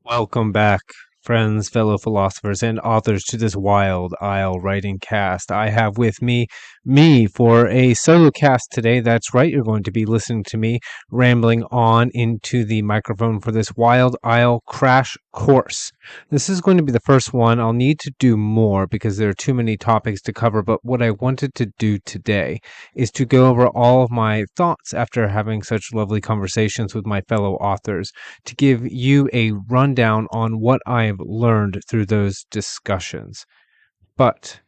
Welcome back, friends, fellow philosophers, and authors to this Wild Isle writing cast. I have with me for a solo cast today. That's right, you're going to be listening to me rambling on into the microphone for this Wild Isle crash course. This is going to be the first one. I'll need to do more because there are too many topics to cover, but what I wanted to do today is to go over all of my thoughts after having such lovely conversations with my fellow authors, to give you a rundown on what I've learned through those discussions. But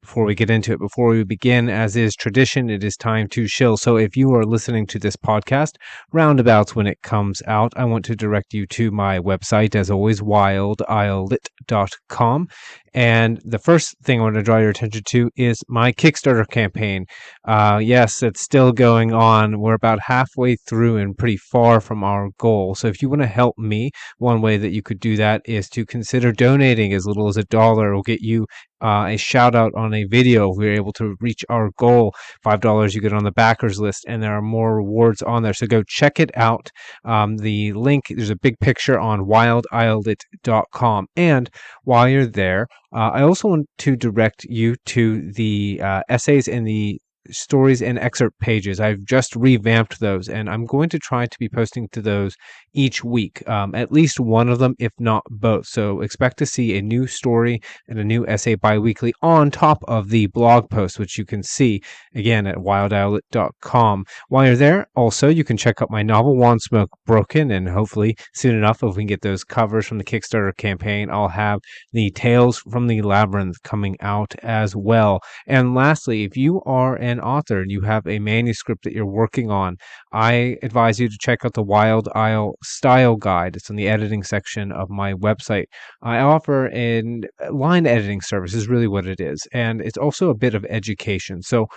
before we get into it, before we begin, as is tradition, it is time to shill. So if you are listening to this podcast roundabouts when it comes out, I want to direct you to my website, as always, wildislet.com. And the first thing I want to draw your attention to is my Kickstarter campaign. Yes, it's still going on. We're about halfway through and pretty far from our goal. So if you want to help me, one way that you could do that is to consider donating. As little as $1 will get you a shout out on a video if we're able to reach our goal. $5, you get on the backers list, and there are more rewards on there. So go check it out. The link, there's a big picture on wildislet.com. And while you're there, I also want to direct you to the essays and the stories and excerpt pages. I've just revamped those, and I'm going to try to be posting to those each week, at least one of them, if not both. So expect to see a new story and a new essay bi-weekly on top of the blog post, which you can see again at wildislet.com. While you're there, also, you can check out my novel, Wand Smoke Broken, and hopefully soon enough, if we can get those covers from the Kickstarter campaign, I'll have the Tales from the Labyrinth coming out as well. And lastly, if you are an author and you have a manuscript that you're working on, I advise you to check out the Wild Isle Style Guide. It's in the editing section of my website. I offer a line editing service, is really what it is, and it's also a bit of education. So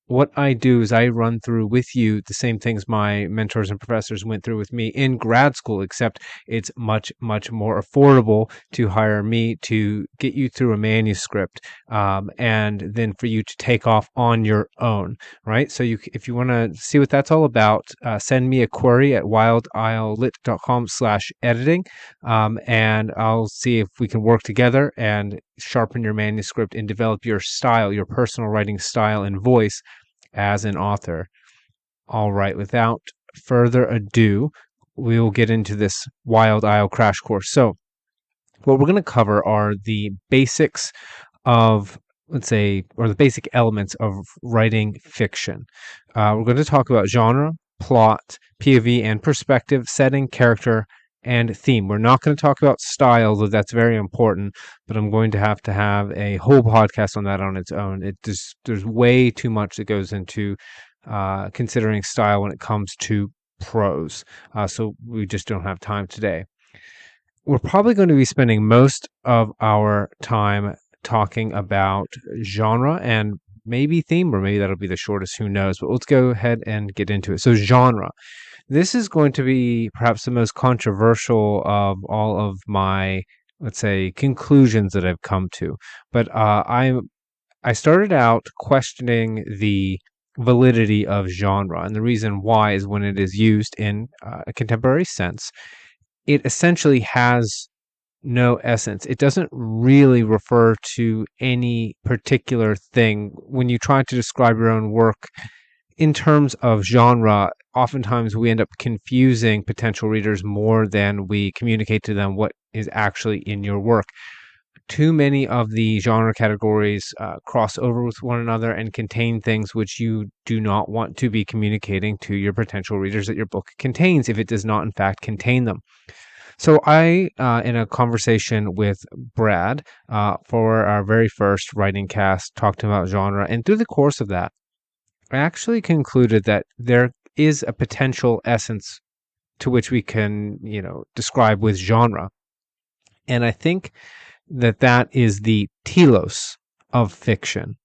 what I do is I run through with you the same things my mentors and professors went through with me in grad school, except it's much, much more affordable to hire me to get you through a manuscript, and then for you to take off on your own, right? So if you want to see what that's all about, send me a query at wildislet.com/editing, and I'll see if we can work together and sharpen your manuscript and develop your style, your personal writing style and voice as an author. All right, without further ado, we will get into this Wild Isle crash course. So what we're going to cover are the basics of, let's say, or the basic elements of writing fiction. We're going to talk about genre, plot, POV and perspective, setting, character, and theme. We're not going to talk about style, though that's very important, but I'm going to have a whole podcast on that on its own. There's way too much that goes into considering style when it comes to prose, so we just don't have time today. We're probably going to be spending most of our time talking about genre and maybe theme, or maybe that'll be the shortest, who knows, but let's go ahead and get into it. So genre. This is going to be perhaps the most controversial of all of my, let's say, conclusions that I've come to. But I started out questioning the validity of genre. And the reason why is when it is used in a contemporary sense, it essentially has no essence. It doesn't really refer to any particular thing. When you try to describe your own work in terms of genre, oftentimes we end up confusing potential readers more than we communicate to them what is actually in your work. Too many of the genre categories cross over with one another and contain things which you do not want to be communicating to your potential readers that your book contains, if it does not in fact contain them. So I, in a conversation with Brad for our very first writing cast, talked about genre, and through the course of that, I actually concluded that there is a potential essence to which we can, describe with genre. And I think that is the telos of fiction,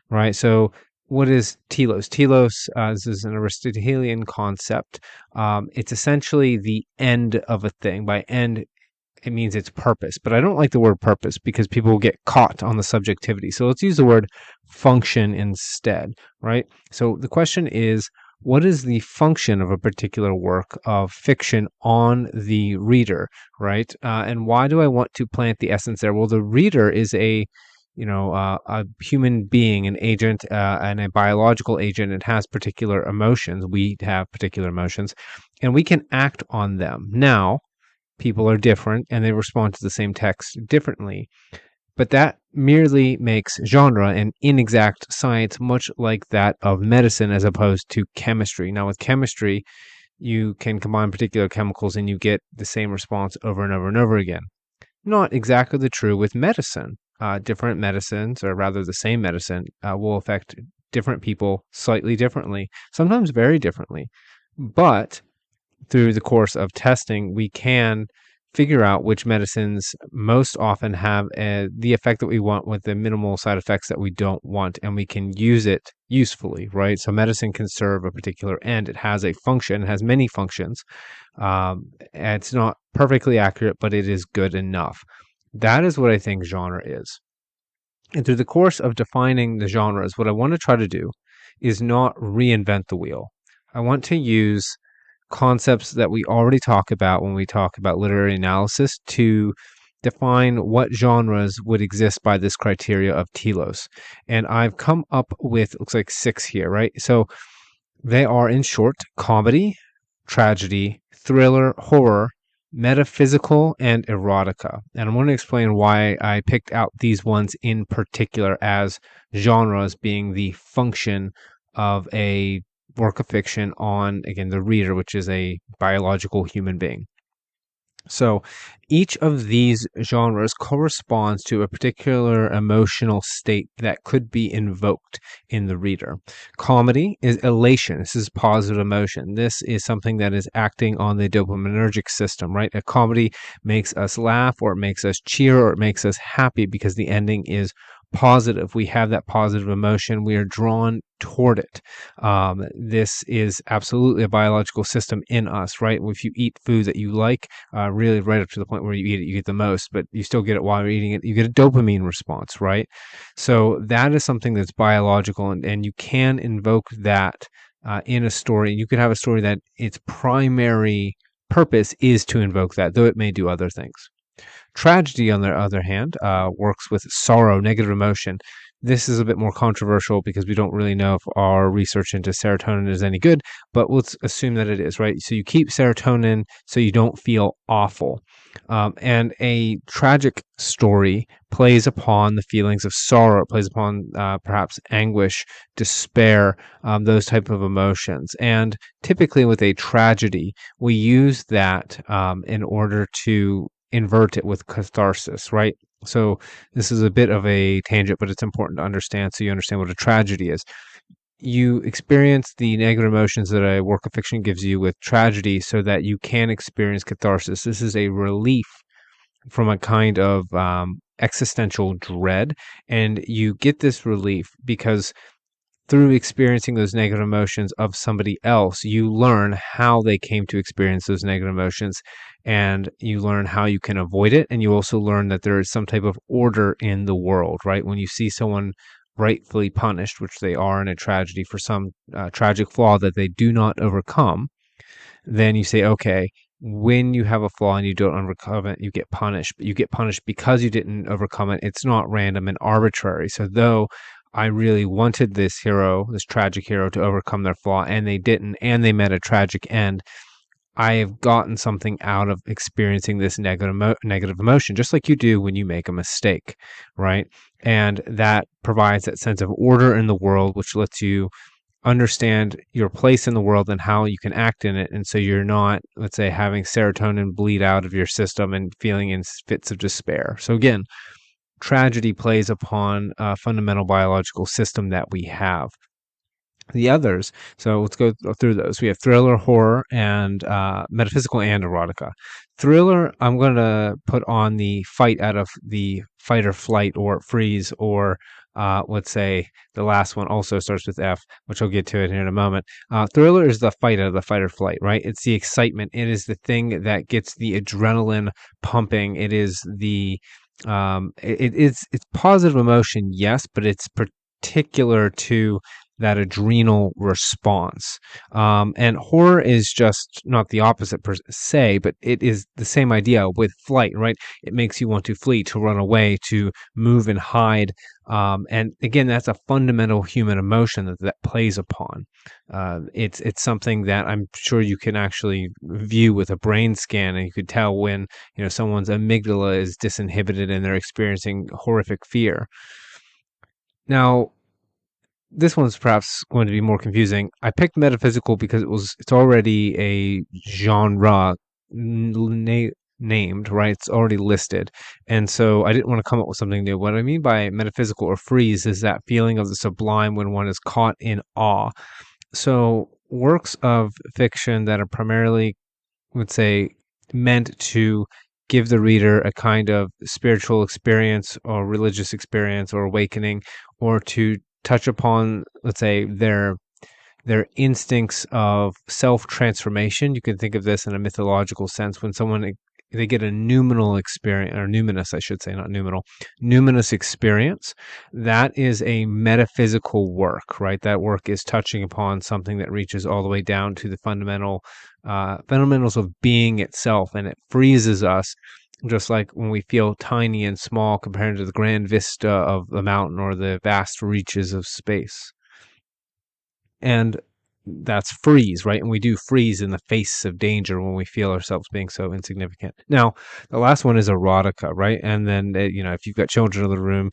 right? So what is telos? Telos this is an Aristotelian concept. It's essentially the end of a thing. By end, it means its purpose, but I don't like the word purpose because people will get caught on the subjectivity. So let's use the word function instead, right? So the question is, what is the function of a particular work of fiction on the reader, right? And why do I want to plant the essence there? Well, the reader is a human being, an agent, and a biological agent. It has particular emotions. We have particular emotions, and we can act on them. Now, people are different, and they respond to the same text differently. But that merely makes genre an inexact science, much like that of medicine as opposed to chemistry. Now, with chemistry, you can combine particular chemicals and you get the same response over and over and over again. Not exactly the true with medicine. Different medicines, or rather the same medicine, will affect different people slightly differently, sometimes very differently. But through the course of testing, we can figure out which medicines most often have the effect that we want with the minimal side effects that we don't want, and we can use it usefully, right? So medicine can serve a particular end. It has a function, it has many functions. It's not perfectly accurate, but it is good enough. That is what I think genre is. And through the course of defining the genres, what I want to try to do is not reinvent the wheel. I want to use concepts that we already talk about when we talk about literary analysis to define what genres would exist by this criteria of telos. And I've come up with, looks like 6 here, right? So they are, in short, comedy, tragedy, thriller, horror, metaphysical, and erotica. And I'm going to explain why I picked out these ones in particular as genres being the function of a work of fiction on, again, the reader, which is a biological human being. So each of these genres corresponds to a particular emotional state that could be invoked in the reader. Comedy is elation. This is positive emotion. This is something that is acting on the dopaminergic system, right? A comedy makes us laugh, or it makes us cheer, or it makes us happy because the ending is positive. We have that positive emotion. We are drawn toward it. This is absolutely a biological system in us, right? If you eat food that you like, really right up to the point where you eat it, you get the most, but you still get it while you're eating it. You get a dopamine response, right? So that is something that's biological, and you can invoke that in a story. You could have a story that its primary purpose is to invoke that, though it may do other things. Tragedy, on the other hand, works with sorrow, negative emotion. This is a bit more controversial because we don't really know if our research into serotonin is any good, but let's assume that it is, right? So you keep serotonin so you don't feel awful. And a tragic story plays upon the feelings of sorrow, it plays upon perhaps anguish, despair, those type of emotions. And typically with a tragedy, we use that in order to invert it with catharsis, right? So this is a bit of a tangent, but it's important to understand so you understand what a tragedy is. You experience the negative emotions that a work of fiction gives you with tragedy so that you can experience catharsis. This is a relief from a kind of existential dread, and you get this relief because through experiencing those negative emotions of somebody else, you learn how they came to experience those negative emotions, and you learn how you can avoid it. And you also learn that there is some type of order in the world, right? When you see someone rightfully punished, which they are in a tragedy for some tragic flaw that they do not overcome, then you say, okay, when you have a flaw and you don't overcome it, you get punished. But you get punished because you didn't overcome it. It's not random and arbitrary. So though I really wanted this hero, this tragic hero, to overcome their flaw, and they didn't, and they met a tragic end, I have gotten something out of experiencing this negative emotion, just like you do when you make a mistake, right? And that provides that sense of order in the world, which lets you understand your place in the world and how you can act in it. And so you're not, let's say, having serotonin bleed out of your system and feeling in fits of despair. So again, tragedy plays upon a fundamental biological system that we have. The others, so let's go through those. We have thriller, horror, and metaphysical and erotica. Thriller, I'm going to put on the fight out of the fight or flight or freeze, or let's say the last one also starts with F, which I'll get to it here in a moment. Thriller is the fight out of the fight or flight, right? It's the excitement. It is the thing that gets the adrenaline pumping. It is the it's positive emotion, yes, but it's particular to that adrenal response. And horror is just not the opposite per se, but it is the same idea with flight, right? It makes you want to flee, to run away, to move and hide. And again, that's a fundamental human emotion that plays upon. It's something that I'm sure you can actually view with a brain scan, and you could tell when someone's amygdala is disinhibited and they're experiencing horrific fear. Now, this one's perhaps going to be more confusing. I picked metaphysical because it's already a genre named, right? It's already listed. And so I didn't want to come up with something new. What I mean by metaphysical or freeze is that feeling of the sublime when one is caught in awe. So works of fiction that are primarily, let's say, meant to give the reader a kind of spiritual experience or religious experience or awakening, or to touch upon, let's say, their instincts of self-transformation. You can think of this in a mythological sense when they get a numinal experience, or numinous, I should say, not numinal, numinous experience. That is a metaphysical work, right? That work is touching upon something that reaches all the way down to the fundamentals of being itself, and it freezes us, just like when we feel tiny and small compared to the grand vista of the mountain or the vast reaches of space. And that's freeze, right? And we do freeze in the face of danger when we feel ourselves being so insignificant. Now, the last one is erotica, right? And then, if you've got children in the room,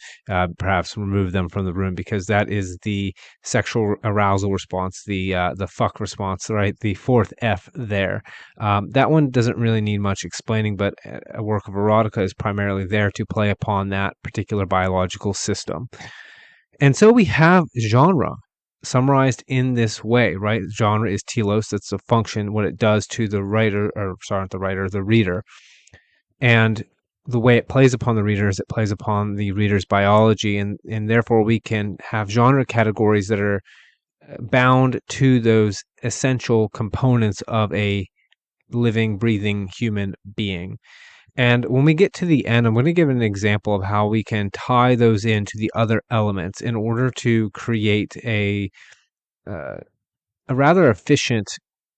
perhaps remove them from the room, because that is the sexual arousal response, the fuck response, right? The fourth F there. That one doesn't really need much explaining, but a work of erotica is primarily there to play upon that particular biological system. And so we have genre summarized in this way, right? Genre is telos. That's a function, what it does to the writer, or sorry, not the writer, the reader. And the way it plays upon the reader is it plays upon the reader's biology. And therefore we can have genre categories that are bound to those essential components of a living, breathing human being. And when we get to the end, I'm going to give an example of how we can tie those into the other elements in order to create a rather efficient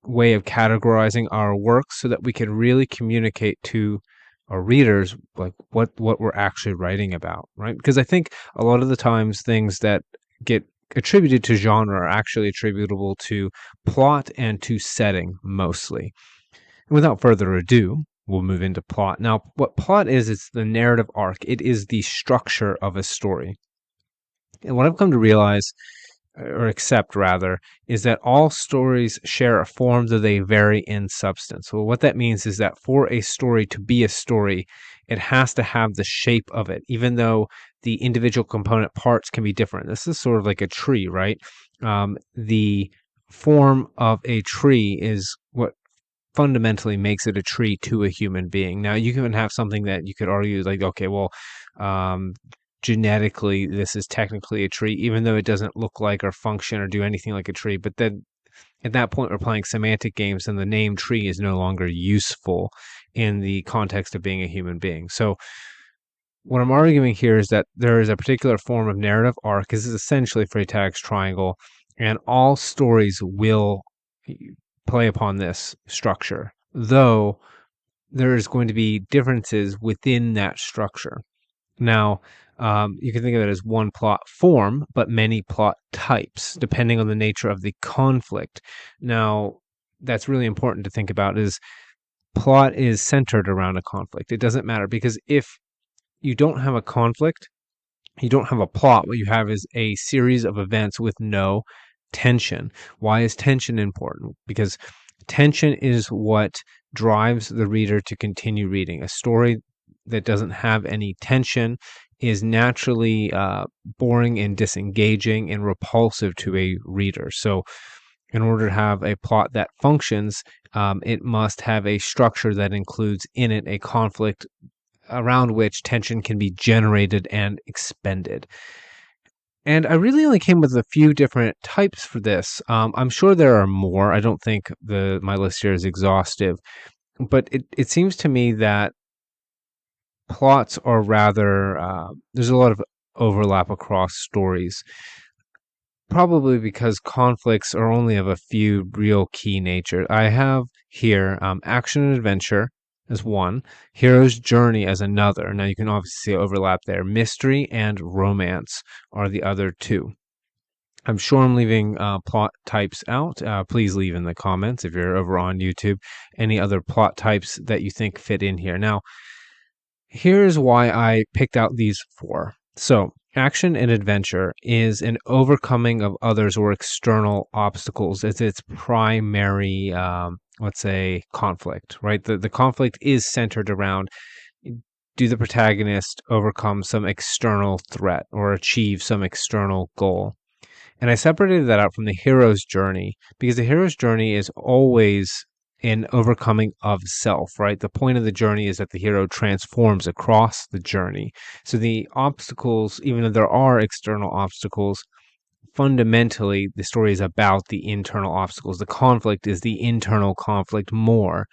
way of categorizing our work, so that we can really communicate to our readers like what we're actually writing about, right? Because I think a lot of the times things that get attributed to genre are actually attributable to plot and to setting mostly. And without further ado, we'll move into plot. Now, what plot is, it's the narrative arc. It is the structure of a story. And what I've come to realize, or accept rather, is that all stories share a form, though they vary in substance. Well, what that means is that for a story to be a story, it has to have the shape of it, even though the individual component parts can be different. This is sort of like a tree, right? The form of a tree is what fundamentally makes it a tree to a human being. Now, you can have something that you could argue like, okay, well, genetically, this is technically a tree, even though it doesn't look like or function or do anything like a tree. But then at that point, we're playing semantic games, and the name tree is no longer useful in the context of being a human being. So what I'm arguing here is that there is a particular form of narrative arc. This is essentially Freytag's triangle, and all stories will play upon this structure, though there is going to be differences within that structure. Now, you can think of it as one plot form, but many plot types, depending on the nature of the conflict. Now, that's really important to think about, is plot is centered around a conflict. It doesn't matter, because if you don't have a conflict, you don't have a plot. What you have is a series of events with no tension. Why is tension important? Because tension is what drives the reader to continue reading. A story that doesn't have any tension is naturally boring and disengaging and repulsive to a reader. So in order to have a plot that functions, it must have a structure that includes in it a conflict around which tension can be generated and expended. And I really only came with a few different types for this. I'm sure there are more. I don't think my list here is exhaustive, but it seems to me that plots are rather, there's a lot of overlap across stories. Probably because conflicts are only of a few real key natures. I have here action and adventure as one, hero's journey as another. Now you can obviously see overlap there. Mystery and romance are the other two. I'm sure I'm leaving plot types out. Please leave in the comments if you're over on YouTube any other plot types that you think fit in here. Now, here's why I picked out these four. So, action and adventure is an overcoming of others or external obstacles as its primary, let's say, conflict, right? The conflict is centered around, do the protagonist overcome some external threat or achieve some external goal? And I separated that out from the hero's journey because the hero's journey is always an overcoming of self, right? The point of the journey is that the hero transforms across the journey. So the obstacles, even though there are external obstacles, fundamentally the story is about the internal obstacles. The conflict is the internal conflict more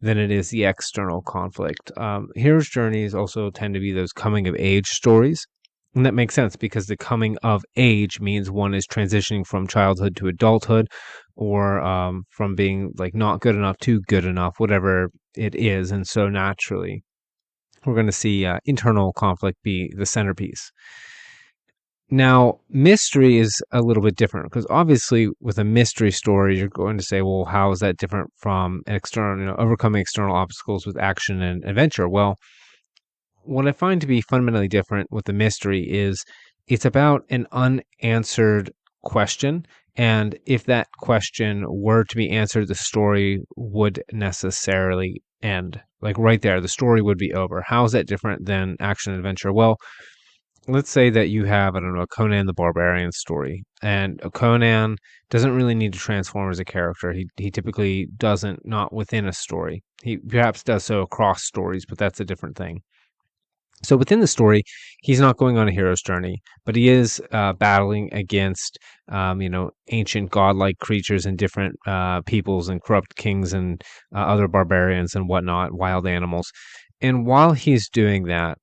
than it is the external conflict. Hero's journeys also tend to be those coming of age stories. And that makes sense because the coming of age means one is transitioning from childhood to adulthood or from being like not good enough to good enough, whatever it is. And so naturally, we're going to see internal conflict be the centerpiece. Now, mystery is a little bit different because obviously with a mystery story, you're going to say, well, how is that different from external, overcoming external obstacles with action and adventure? Well, what I find to be fundamentally different with the mystery is it's about an unanswered question. And if that question were to be answered, the story would necessarily end. Like right there, the story would be over. How is that different than action adventure? Well, let's say that you have, I don't know, a Conan the Barbarian story, and Conan doesn't really need to transform as a character. He typically doesn't, not within a story. He perhaps does so across stories, but that's a different thing. So within the story, he's not going on a hero's journey, but he is battling against, ancient godlike creatures and different peoples and corrupt kings and other barbarians and whatnot, wild animals. And while he's doing that,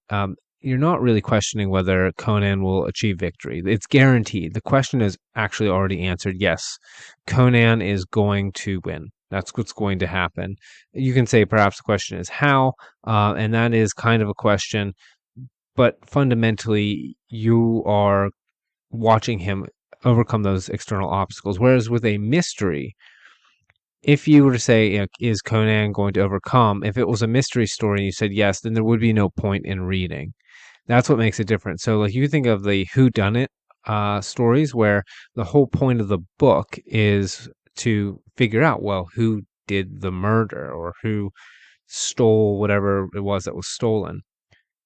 you're not really questioning whether Conan will achieve victory. It's guaranteed. The question is actually already answered. Yes, Conan is going to win. That's what's going to happen. You can say perhaps the question is how, and that is kind of a question, but fundamentally you are watching him overcome those external obstacles. Whereas with a mystery, if you were to say, is Conan going to overcome? If it was a mystery story and you said yes, then there would be no point in reading. That's what makes it different. So, like you think of the whodunit stories, where the whole point of the book is to figure out, well, who did the murder or who stole whatever it was that was stolen.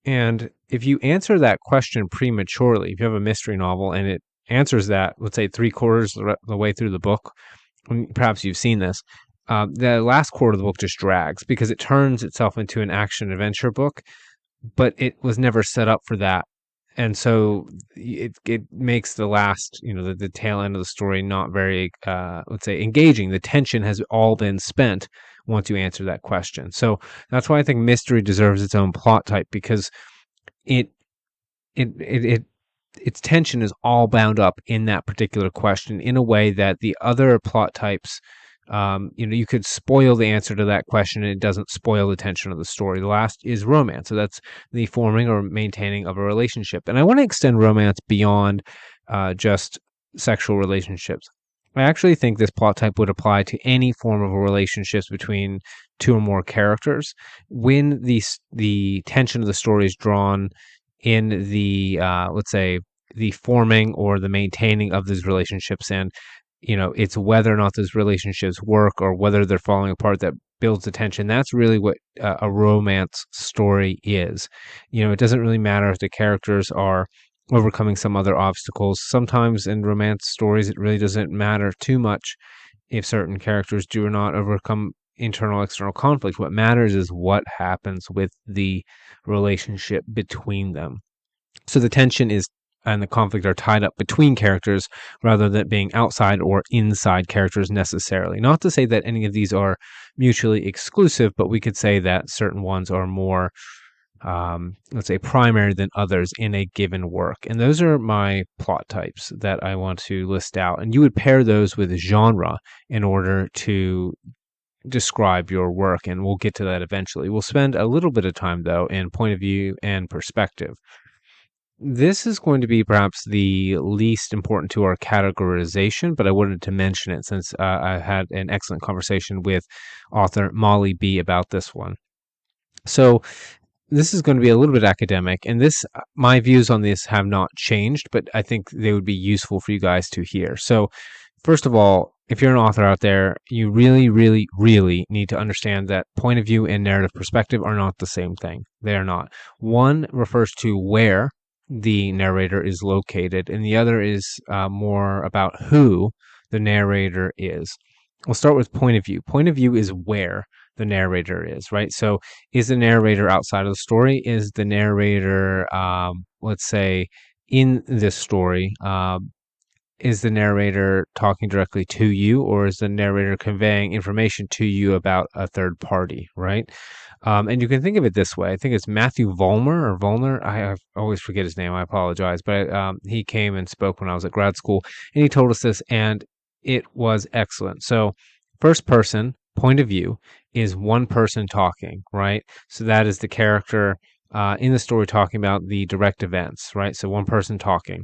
And if you answer that question prematurely, if you have a mystery novel and it answers that, let's say 3/4 the way through the book, perhaps you've seen this, the last quarter of the book just drags because it turns itself into an action adventure book, but it was never set up for that. And so it makes the last, the tail end of the story not very, let's say, engaging. The tension has all been spent once you answer that question. So that's why I think mystery deserves its own plot type because it its tension is all bound up in that particular question in a way that the other plot types, you could spoil the answer to that question and it doesn't spoil the tension of the story. The last is romance. So that's the forming or maintaining of a relationship. And I want to extend romance beyond just sexual relationships. I actually think this plot type would apply to any form of relationships between two or more characters when the tension of the story is drawn in the let's say the forming or the maintaining of these relationships, and it's whether or not those relationships work or whether they're falling apart that builds the tension. That's really what a romance story is. It doesn't really matter if the characters are overcoming some other obstacles. Sometimes in romance stories it really doesn't matter too much if certain characters do or not overcome internal external conflict. What matters is what happens with the relationship between them. So the tension is and the conflict are tied up between characters rather than being outside or inside characters necessarily. Not to say that any of these are mutually exclusive, but we could say that certain ones are more let's say, primary than others in a given work. And those are my plot types that I want to list out. And you would pair those with genre in order to describe your work. And we'll get to that eventually. We'll spend a little bit of time, though, in point of view and perspective. This is going to be perhaps the least important to our categorization, but I wanted to mention it since I had an excellent conversation with author Molly B about this one. So this is going to be a little bit academic, and my views on this have not changed, but I think they would be useful for you guys to hear. So first of all, if you're an author out there, you really, really, really need to understand that point of view and narrative perspective are not the same thing. They are not. One refers to where the narrator is located, and the other is more about who the narrator is. We'll start with point of view. Point of view is where the narrator is, right? So is the narrator outside of the story? Is the narrator, let's say, in this story? Is the narrator talking directly to you, or is the narrator conveying information to you about a third party, right? And you can think of it this way. I think it's Matthew Vollmer. I always forget his name. I apologize. But he came and spoke when I was at grad school, and he told us this, and it was excellent. So first person point of view is one person talking, right? So that is the character in the story talking about the direct events, right? So one person talking.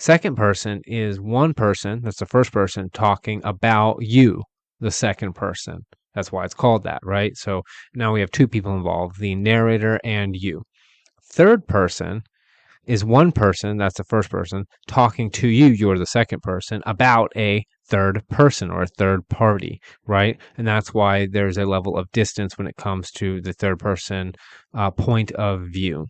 Second person is one person, that's the first person, talking about you, the second person. That's why it's called that, right? So now we have two people involved, the narrator and you. Third person is one person, that's the first person, talking to you, you're the second person, about a third person or a third party, right? And that's why there's a level of distance when it comes to the third person point of view.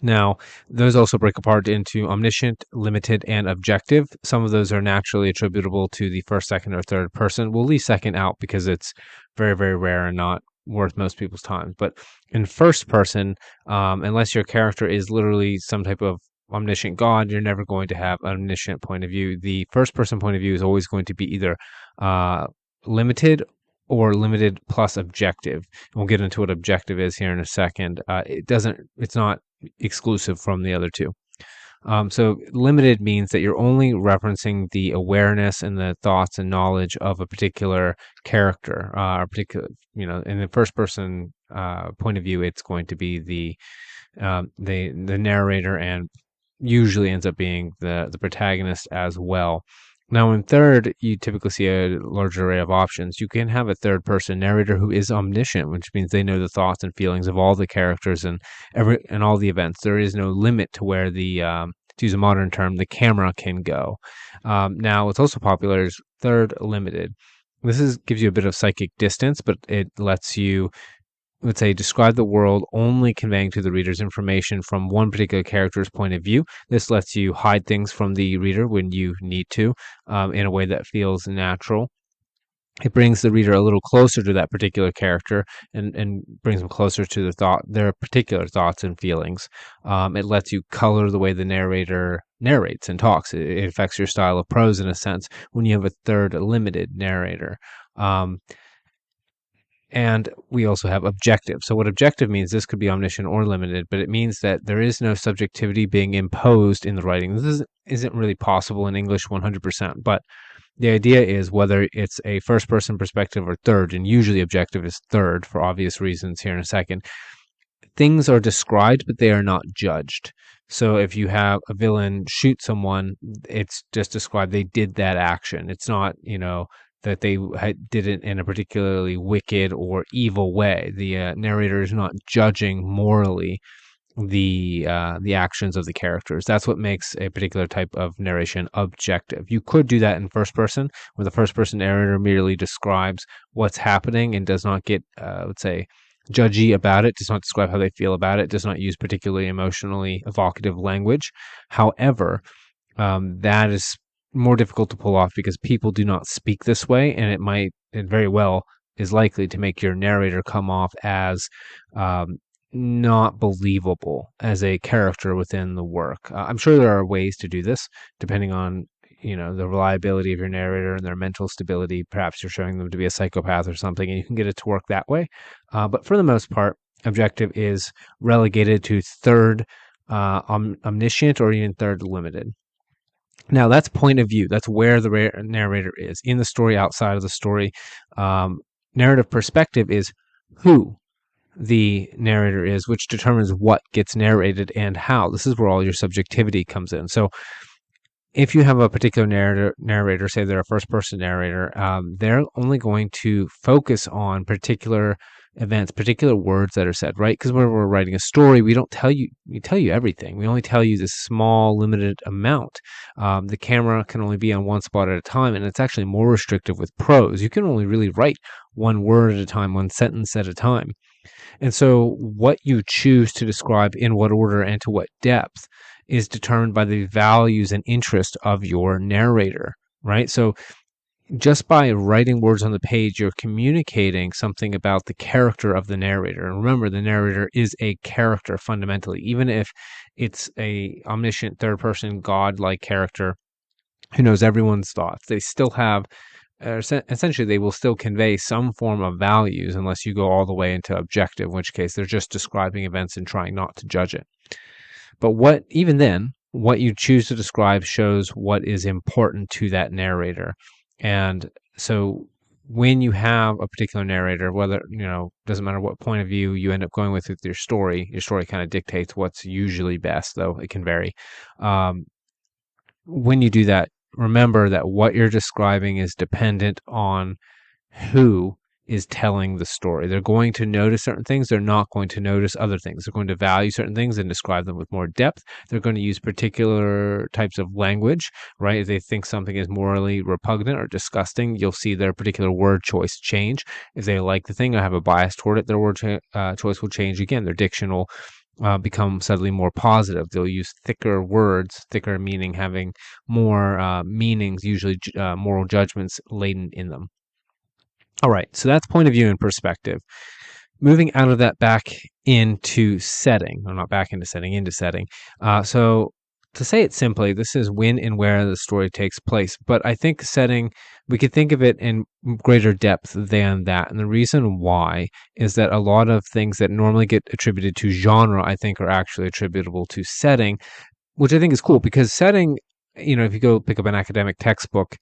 Now, those also break apart into omniscient, limited, and objective. Some of those are naturally attributable to the first, second, or third person. We'll leave second out because it's very, very rare and not worth most people's time. But in first person, unless your character is literally some type of omniscient god, you're never going to have an omniscient point of view. The first person point of view is always going to be either limited or limited plus objective. And we'll get into what objective is here in a second. It's not exclusive from the other two. So limited means that you're only referencing the awareness and the thoughts and knowledge of a particular character, or particular, in the first person point of view, it's going to be the narrator, and usually ends up being the protagonist as well. Now, in third, you typically see a larger array of options. You can have a third-person narrator who is omniscient, which means they know the thoughts and feelings of all the characters and all the events. There is no limit to where to use a modern term, the camera can go. Now, what's also popular is third limited. This gives you a bit of psychic distance, but it lets you, let's say, describe the world only conveying to the readers information from one particular character's point of view. This lets you hide things from the reader when you need to, in a way that feels natural. It brings the reader a little closer to that particular character and brings them closer to their particular thoughts and feelings. It lets you color the way the narrator narrates and talks. It affects your style of prose in a sense when you have a third limited narrator. And we also have objective. So what objective means, this could be omniscient or limited, but it means that there is no subjectivity being imposed in the writing. This isn't really possible in English 100%, but the idea is whether it's a first-person perspective or third, and usually objective is third for obvious reasons here in a second. Things are described, but they are not judged. So if you have a villain shoot someone, it's just described they did that action. It's not, that they did it in a particularly wicked or evil way. The narrator is not judging morally the actions of the characters. That's what makes a particular type of narration objective. You could do that in first person, where the first person narrator merely describes what's happening and does not get, let's say, judgy about it, does not describe how they feel about it, does not use particularly emotionally evocative language. However, that is more difficult to pull off because people do not speak this way, and it very well is likely to make your narrator come off as not believable as a character within the work. I'm sure there are ways to do this depending on the reliability of your narrator and their mental stability. Perhaps you're showing them to be a psychopath or something, and you can get it to work that way. But for the most part, objective is relegated to third omniscient or even third limited. Now that's point of view. That's where the narrator is in the story, outside of the story. Narrative perspective is who the narrator is, which determines what gets narrated and how. This is where all your subjectivity comes in. So if you have a particular narrator, say they're a first-person narrator, they're only going to focus on particular events, particular words that are said, right? Because when we're writing a story, we tell you everything. We only tell you this small, limited amount. The camera can only be on one spot at a time, and it's actually more restrictive with prose. You can only really write one word at a time, one sentence at a time. And so what you choose to describe in what order and to what depth is determined by the values and interest of your narrator, right? So just by writing words on the page, you're communicating something about the character of the narrator. And remember, the narrator is a character fundamentally, even if it's a omniscient third-person God-like character who knows everyone's thoughts. They still have essentially they will still convey some form of values unless you go all the way into objective, in which case they're just describing events and trying not to judge it. But what you choose to describe shows what is important to that narrator. And so when you have a particular narrator, whether, doesn't matter what point of view you end up going with your story kind of dictates what's usually best, though it can vary. When you do that, remember that what you're describing is dependent on who is telling the story. They're going to notice certain things. They're not going to notice other things. They're going to value certain things and describe them with more depth. They're going to use particular types of language, right? If they think something is morally repugnant or disgusting, you'll see their particular word choice change. If they like the thing or have a bias toward it, their word choice will change again. Their diction will become suddenly more positive. They'll use thicker words, thicker meaning having more meanings, usually moral judgments laden in them. All right, so that's point of view and perspective. Moving out of that back into setting, or not back into setting, into setting. So to say it simply, this is when and where the story takes place. But I think setting, we could think of it in greater depth than that. And the reason why is that a lot of things that normally get attributed to genre, I think, are actually attributable to setting, which I think is cool because setting, if you go pick up an academic textbook,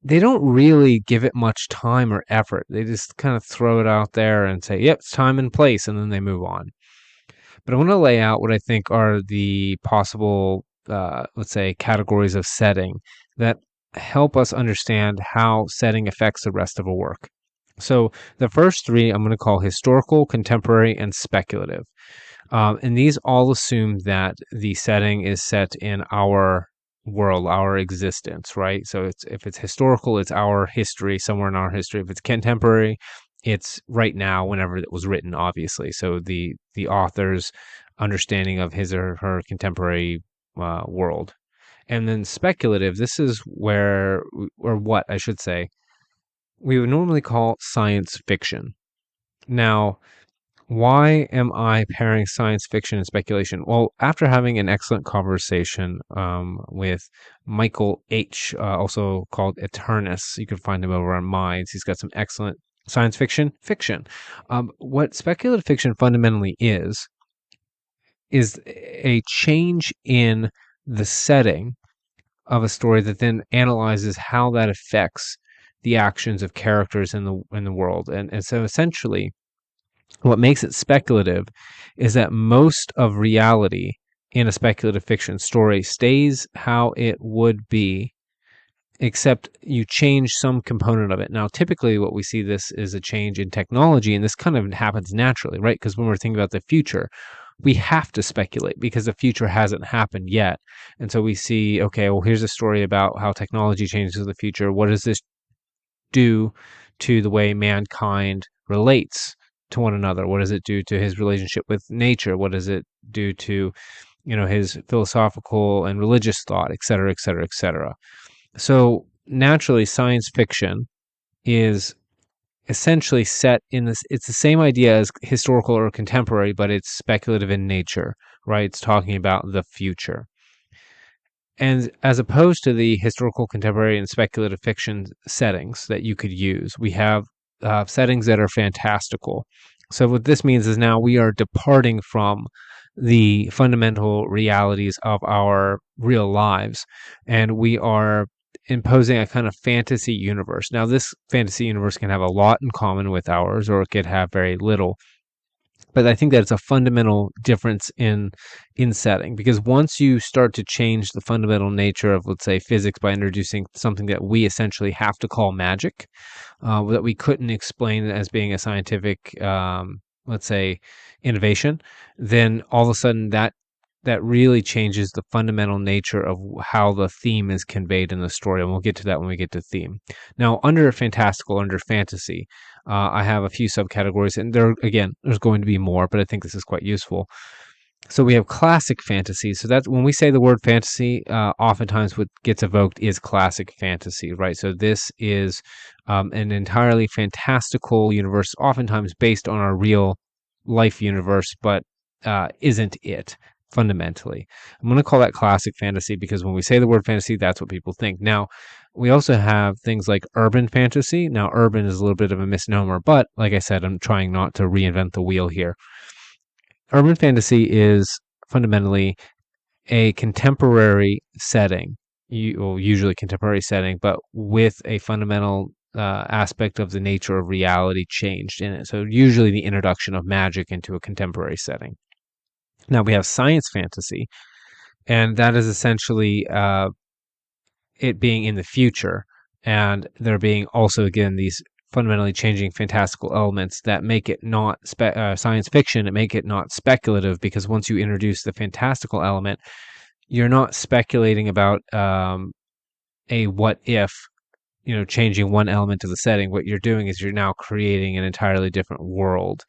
they don't really give it much time or effort. They just kind of throw it out there and say, yep, it's time and place, and then they move on. But I want to lay out what I think are the possible, let's say, categories of setting that help us understand how setting affects the rest of a work. So the first three I'm going to call historical, contemporary, and speculative. And these all assume that the setting is set in our world, our existence, right? So if it's historical, it's our history, somewhere in our history. If it's contemporary, it's right now, whenever it was written, obviously. So the author's understanding of his or her contemporary world. And then speculative, this is where, or what I should say, we would normally call science fiction. Now, why am I pairing science fiction and speculation? Well, after having an excellent conversation with Michael H., also called Eternus, you can find him over on Minds. He's got some excellent science fiction. What speculative fiction fundamentally is a change in the setting of a story that then analyzes how that affects the actions of characters in the world. And so essentially, what makes it speculative is that most of reality in a speculative fiction story stays how it would be, except you change some component of it. Now, typically what we see this is a change in technology, and this kind of happens naturally, right? Because when we're thinking about the future, we have to speculate because the future hasn't happened yet. And so we see, okay, well, here's a story about how technology changes the future. What does this do to the way mankind relates to one another? What does it do to his relationship with nature? What does it do to, his philosophical and religious thought, et cetera, et cetera, et cetera? So naturally, science fiction is essentially set in this. It's the same idea as historical or contemporary, but it's speculative in nature, right? It's talking about the future. And as opposed to the historical, contemporary, and speculative fiction settings that you could use, we have settings that are fantastical. So what this means is now we are departing from the fundamental realities of our real lives, and we are imposing a kind of fantasy universe. Now, this fantasy universe can have a lot in common with ours, or it could have very little. But I think that it's a fundamental difference in setting, because once you start to change the fundamental nature of, let's say, physics by introducing something that we essentially have to call magic, that we couldn't explain as being a scientific, let's say, innovation, then all of a sudden that really changes the fundamental nature of how the theme is conveyed in the story. And we'll get to that when we get to theme. Now, under fantastical, under fantasy, I have a few subcategories, and there's going to be more, but I think this is quite useful. So we have classic fantasy. So that's when we say the word fantasy, oftentimes what gets evoked is classic fantasy, right? So this is an entirely fantastical universe, oftentimes based on our real life universe, but isn't it fundamentally? I'm going to call that classic fantasy because when we say the word fantasy, that's what people think. Now, we also have things like urban fantasy. Now, urban is a little bit of a misnomer, but like I said, I'm trying not to reinvent the wheel here. Urban fantasy is fundamentally a contemporary setting, usually contemporary setting, but with a fundamental aspect of the nature of reality changed in it. So usually the introduction of magic into a contemporary setting. Now we have science fantasy, and that is essentially it being in the future, and there being also, again, these fundamentally changing fantastical elements that make it not science fiction, and make it not speculative, because once you introduce the fantastical element, you're not speculating about a what if, changing one element of the setting. What you're doing is you're now creating an entirely different world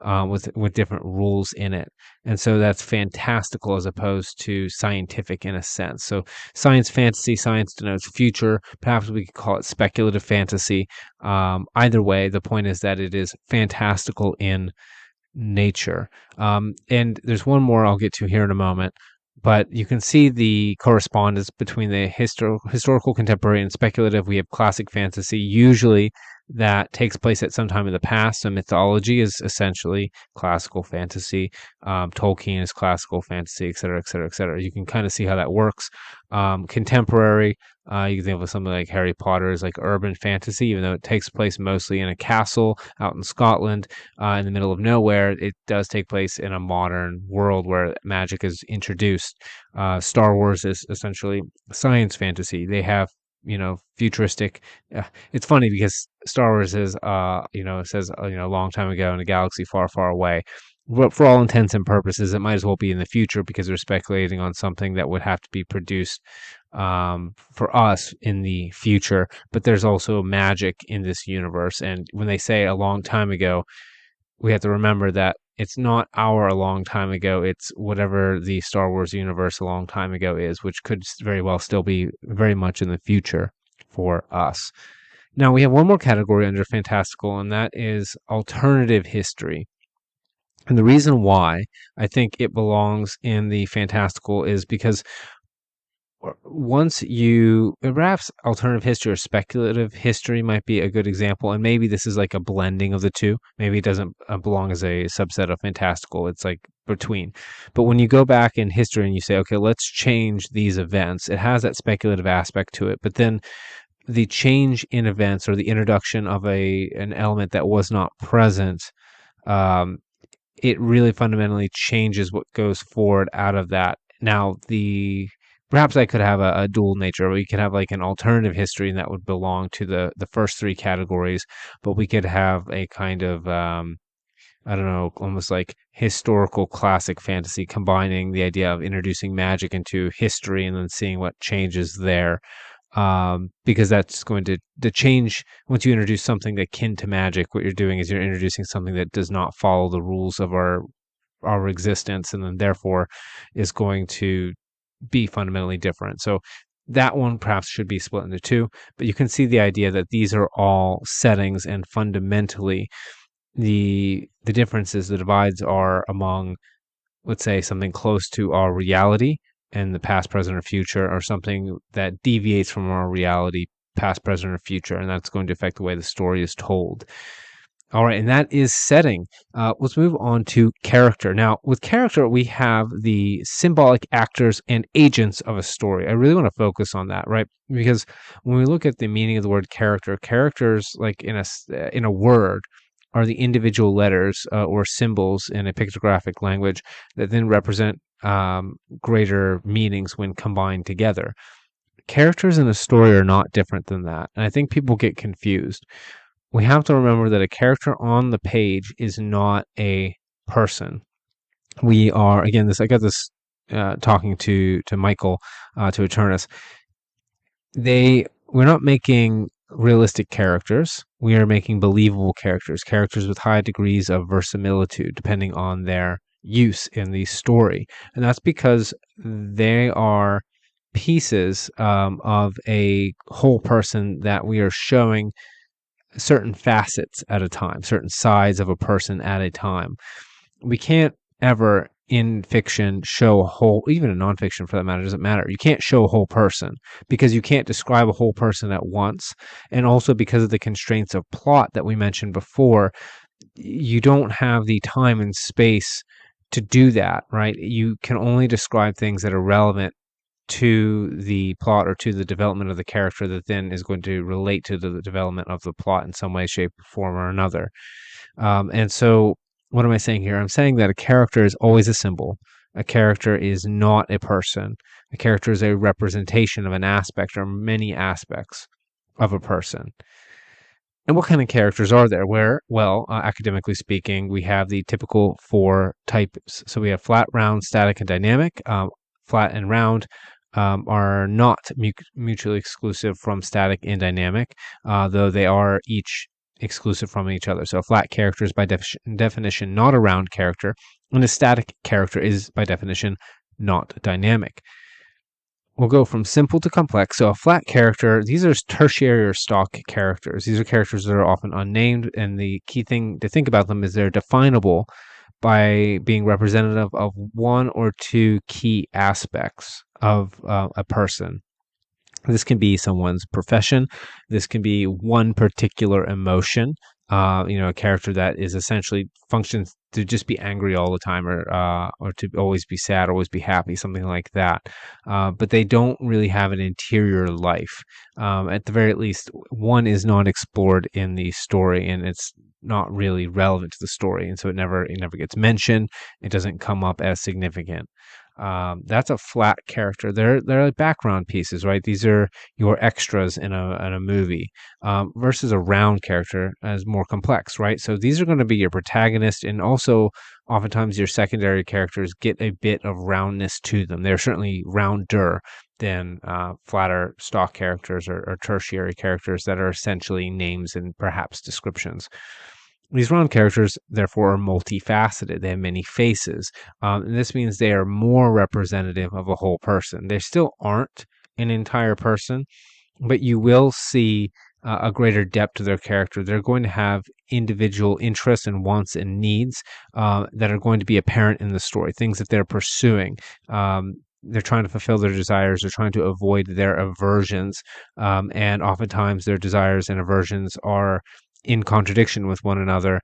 with different rules in it, and so that's fantastical as opposed to scientific in a sense. So science fantasy, science denotes future. Perhaps we could call it speculative fantasy. Either way, the point is that it is fantastical in nature. And there's one more I'll get to here in a moment, but you can see the correspondence between the historical, contemporary, and speculative. We have classic fantasy, usually that takes place at some time in the past. So mythology is essentially classical fantasy. Tolkien is classical fantasy, et cetera, et cetera, et cetera. You can kind of see how that works. Contemporary, you can think of something like Harry Potter is like urban fantasy, even though it takes place mostly in a castle out in Scotland, in the middle of nowhere. It does take place in a modern world where magic is introduced. Star Wars is essentially science fantasy. They have, futuristic. It's funny because Star Wars is, it says, a long time ago in a galaxy far, far away. But for all intents and purposes, it might as well be in the future because they're speculating on something that would have to be produced for us in the future. But there's also magic in this universe. And when they say a long time ago, we have to remember that it's not a long time ago. It's whatever the Star Wars universe a long time ago is, which could very well still be very much in the future for us. Now, we have one more category under fantastical, and that is alternative history. And the reason why I think it belongs in the fantastical is because perhaps alternative history or speculative history might be a good example, and maybe this is like a blending of the two. Maybe it doesn't belong as a subset of fantastical. It's like between. But when you go back in history and you say, okay, let's change these events, it has that speculative aspect to it. But then the change in events or the introduction of an element that was not present, it really fundamentally changes what goes forward out of that. Now, perhaps I could have a dual nature. We could have like an alternative history, and that would belong to the first three categories. But we could have a kind of I don't know, almost like historical classic fantasy, combining the idea of introducing magic into history and then seeing what changes there. Because that's going to change once you introduce something akin to magic. What you're doing is you're introducing something that does not follow the rules of our existence, and then therefore is going to be fundamentally different. So that one perhaps should be split into two, but you can see the idea that these are all settings, and fundamentally the differences, the divides are among, let's say, something close to our reality and the past, present, or future, or something that deviates from our reality, past, present, or future, and that's going to affect the way the story is told. All right, and that is setting. Let's move on to character. Now, with character, we have the symbolic actors and agents of a story. I really want to focus on that, right? Because when we look at the meaning of the word character, characters, like in a word, are the individual letters or symbols in a pictographic language that then represent greater meanings when combined together. Characters in a story are not different than that, and I think people get confused. We have to remember that a character on the page is not a person. We are, again, this I got this talking to Michael to Eternus. We're not making realistic characters. We are making believable characters with high degrees of verisimilitude, depending on their use in the story, and that's because they are pieces of a whole person that we are showing certain facets at a time, certain sides of a person at a time. We can't ever in fiction show a whole, even in nonfiction for that matter, doesn't matter. You can't show a whole person because you can't describe a whole person at once. And also because of the constraints of plot that we mentioned before, you don't have the time and space to do that, right? You can only describe things that are relevant to the plot or to the development of the character that then is going to relate to the development of the plot in some way, shape, form, or another. And so, what am I saying here? I'm saying that a character is always a symbol. A character is not a person. A character is a representation of an aspect or many aspects of a person. And what kind of characters are there? Academically speaking, we have the typical four types. So we have flat, round, static, and dynamic. Flat and round are not mutually exclusive from static and dynamic, though they are each exclusive from each other. So a flat character is by definition not a round character, and a static character is by definition not dynamic. We'll go from simple to complex. So a flat character, these are tertiary or stock characters. These are characters that are often unnamed, and the key thing to think about them is they're definable by being representative of one or two key aspects of a person. This can be someone's profession. This can be one particular emotion. A character that is essentially functions to just be angry all the time, or to always be sad, always be happy, something like that. But they don't really have an interior life. At the very least, one is not explored in the story, and it's not really relevant to the story, and so it never gets mentioned. It doesn't come up as significant. That's a flat character. They're like background pieces, right? These are your extras in a movie, versus a round character as more complex, right? So these are going to be your protagonist, and also oftentimes your secondary characters get a bit of roundness to them. They're certainly rounder than flatter stock characters or tertiary characters that are essentially names and perhaps descriptions. These round characters, therefore, are multifaceted. They have many faces. And this means they are more representative of a whole person. They still aren't an entire person, but you will see a greater depth to their character. They're going to have individual interests and wants and needs that are going to be apparent in the story, things that they're pursuing. They're trying to fulfill their desires. They're trying to avoid their aversions. And oftentimes their desires and aversions are in contradiction with one another,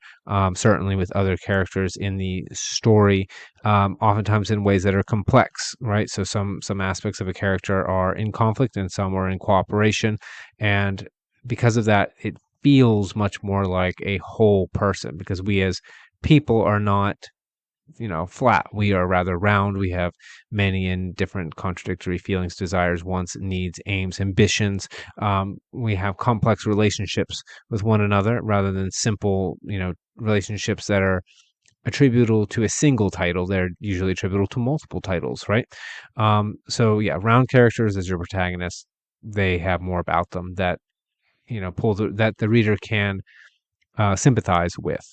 certainly with other characters in the story, oftentimes in ways that are complex, right? So some aspects of a character are in conflict and some are in cooperation. And because of that, it feels much more like a whole person, because we as people are not flat. We are rather round. We have many and different contradictory feelings, desires, wants, needs, aims, ambitions. We have complex relationships with one another rather than simple, relationships that are attributable to a single title. They're usually attributable to multiple titles, right? Round characters as your protagonists, they have more about them that, that the reader can sympathize with.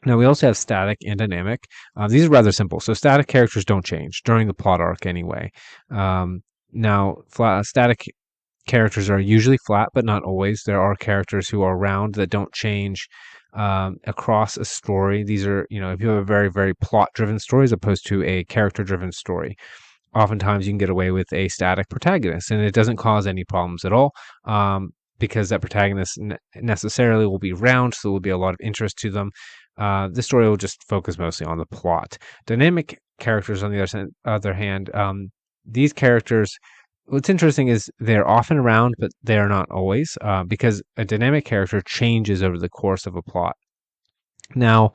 Now, we also have static and dynamic. These are rather simple. So static characters don't change during the plot arc anyway. Static characters are usually flat, but not always. There are characters who are round that don't change across a story. These are, if you have a very, very plot-driven story as opposed to a character-driven story, oftentimes you can get away with a static protagonist, and it doesn't cause any problems at all. because that protagonist necessarily will be round, so there will be a lot of interest to them. The story will just focus mostly on the plot. Dynamic characters, on the other hand, these characters, what's interesting is they're often around, but they're not always, because a dynamic character changes over the course of a plot. Now,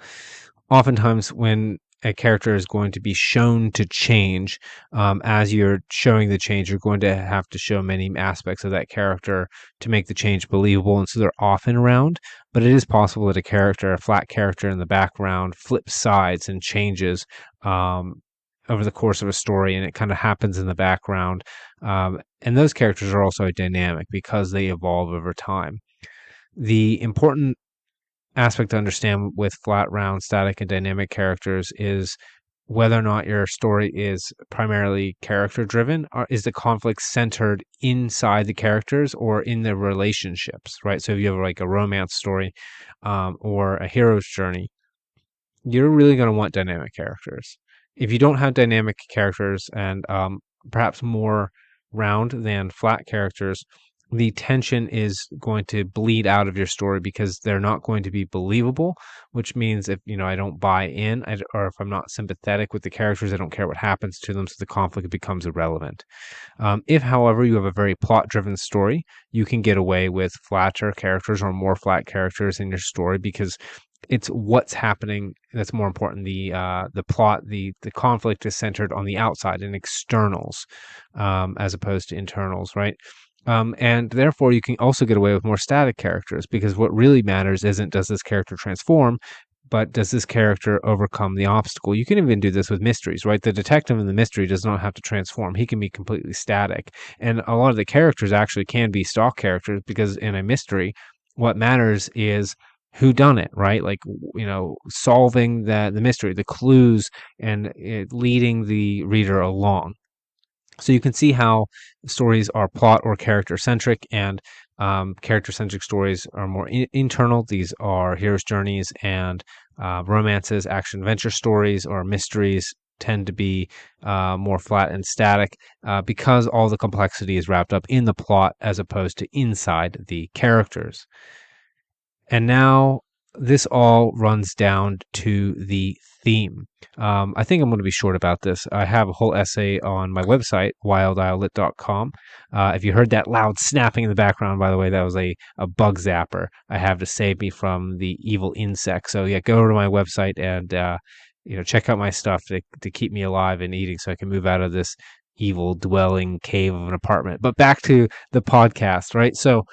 oftentimes when a character is going to be shown to change, as you're showing the change, you're going to have to show many aspects of that character to make the change believable. And so they're often around, but it is possible that a flat character in the background, flips sides and changes over the course of a story, and it kind of happens in the background. And those characters are also dynamic because they evolve over time. The important aspect to understand with flat, round, static, and dynamic characters is whether or not your story is primarily character driven, or is the conflict centered inside the characters or in the relationships, right? So if you have like a romance story, or a hero's journey, you're really going to want dynamic characters. If you don't have dynamic characters and perhaps more round than flat characters, the tension is going to bleed out of your story because they're not going to be believable, which means if I don't buy in, or if I'm not sympathetic with the characters, I don't care what happens to them, so the conflict becomes irrelevant. If, however, you have a very plot-driven story, you can get away with flatter characters or more flat characters in your story because it's what's happening that's more important. The plot, the conflict is centered on the outside and externals, as opposed to internals, right? And therefore, you can also get away with more static characters because what really matters isn't does this character transform, but does this character overcome the obstacle? You can even do this with mysteries, right? The detective in the mystery does not have to transform. He can be completely static. And a lot of the characters actually can be stock characters because in a mystery, what matters is who done it, right? Like, solving the mystery, the clues, and leading the reader along. So you can see how stories are plot or character centric, and character centric stories are more internal. These are hero's journeys, and romances, action adventure stories, or mysteries tend to be more flat and static because all the complexity is wrapped up in the plot as opposed to inside the characters. And now this all runs down to the theme. I think I'm going to be short about this. I have a whole essay on my website, wildislelit.com. If you heard that loud snapping in the background, by the way, that was a bug zapper I have to save me from the evil insect. So yeah, go to my website and check out my stuff to keep me alive and eating so I can move out of this evil dwelling cave of an apartment. But back to the podcast, right? So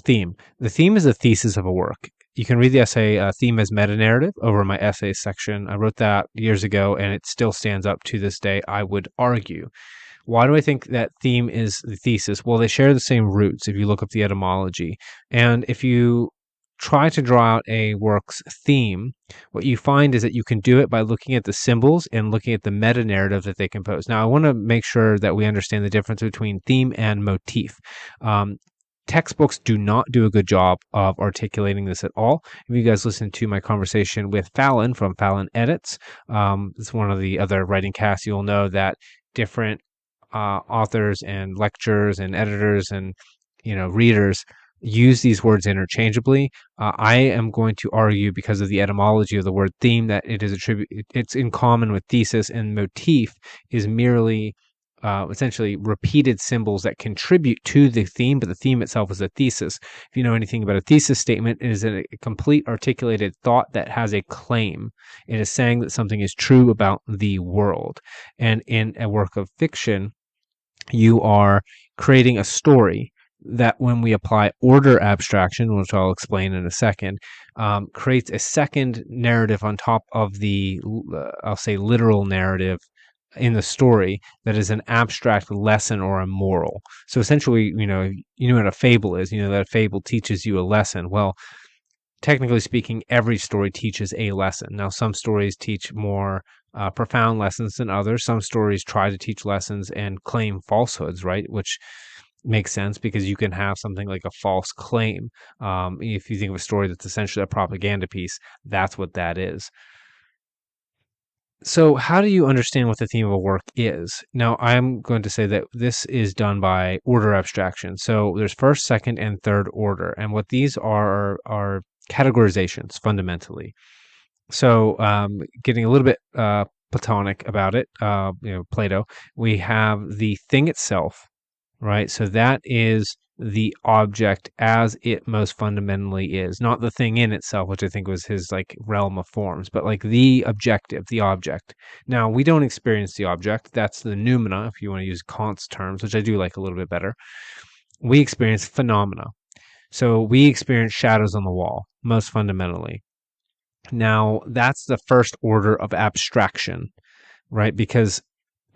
theme. The theme is the thesis of a work. You can read the essay Theme as Meta-Narrative over my essays section. I wrote that years ago, and it still stands up to this day, I would argue. Why do I think that theme is the thesis? Well, they share the same roots if you look up the etymology. And if you try to draw out a work's theme, what you find is that you can do it by looking at the symbols and looking at the meta-narrative that they compose. Now, I want to make sure that we understand the difference between theme and motif. Textbooks do not do a good job of articulating this at all. If you guys listen to my conversation with Fallon from Fallon Edits, it's one of the other writing casts, you'll know that different authors and lecturers and editors and readers use these words interchangeably. I am going to argue because of the etymology of the word theme that it's in common with thesis, and motif is merely essentially repeated symbols that contribute to the theme, but the theme itself is a thesis. If you know anything about a thesis statement, it is a complete articulated thought that has a claim. It is saying that something is true about the world. And in a work of fiction, you are creating a story that, when we apply order abstraction, which I'll explain in a second, creates a second narrative on top of the, I'll say, literal narrative in the story that is an abstract lesson or a moral. So essentially, you know what a fable is. That a fable teaches you a lesson. Well, technically speaking, every story teaches a lesson. Now, some stories teach more profound lessons than others. Some stories try to teach lessons and claim falsehoods, right? Which makes sense because you can have something like a false claim. If you think of a story that's essentially a propaganda piece, that's what that is. So, how do you understand what the theme of a work is? Now, I'm going to say that this is done by order abstraction. So, there's first, second, and third order, and what these are categorizations fundamentally. So, getting a little bit Platonic about it, Plato, we have the thing itself, right? So that is the object as it most fundamentally is, not the thing in itself, which I think was his like realm of forms, but like the objective, the object. Now, we don't experience the object. That's the noumena, if you want to use Kant's terms, which I do like a little bit better. We experience phenomena. So we experience shadows on the wall, most fundamentally. Now, that's the first order of abstraction, right? Because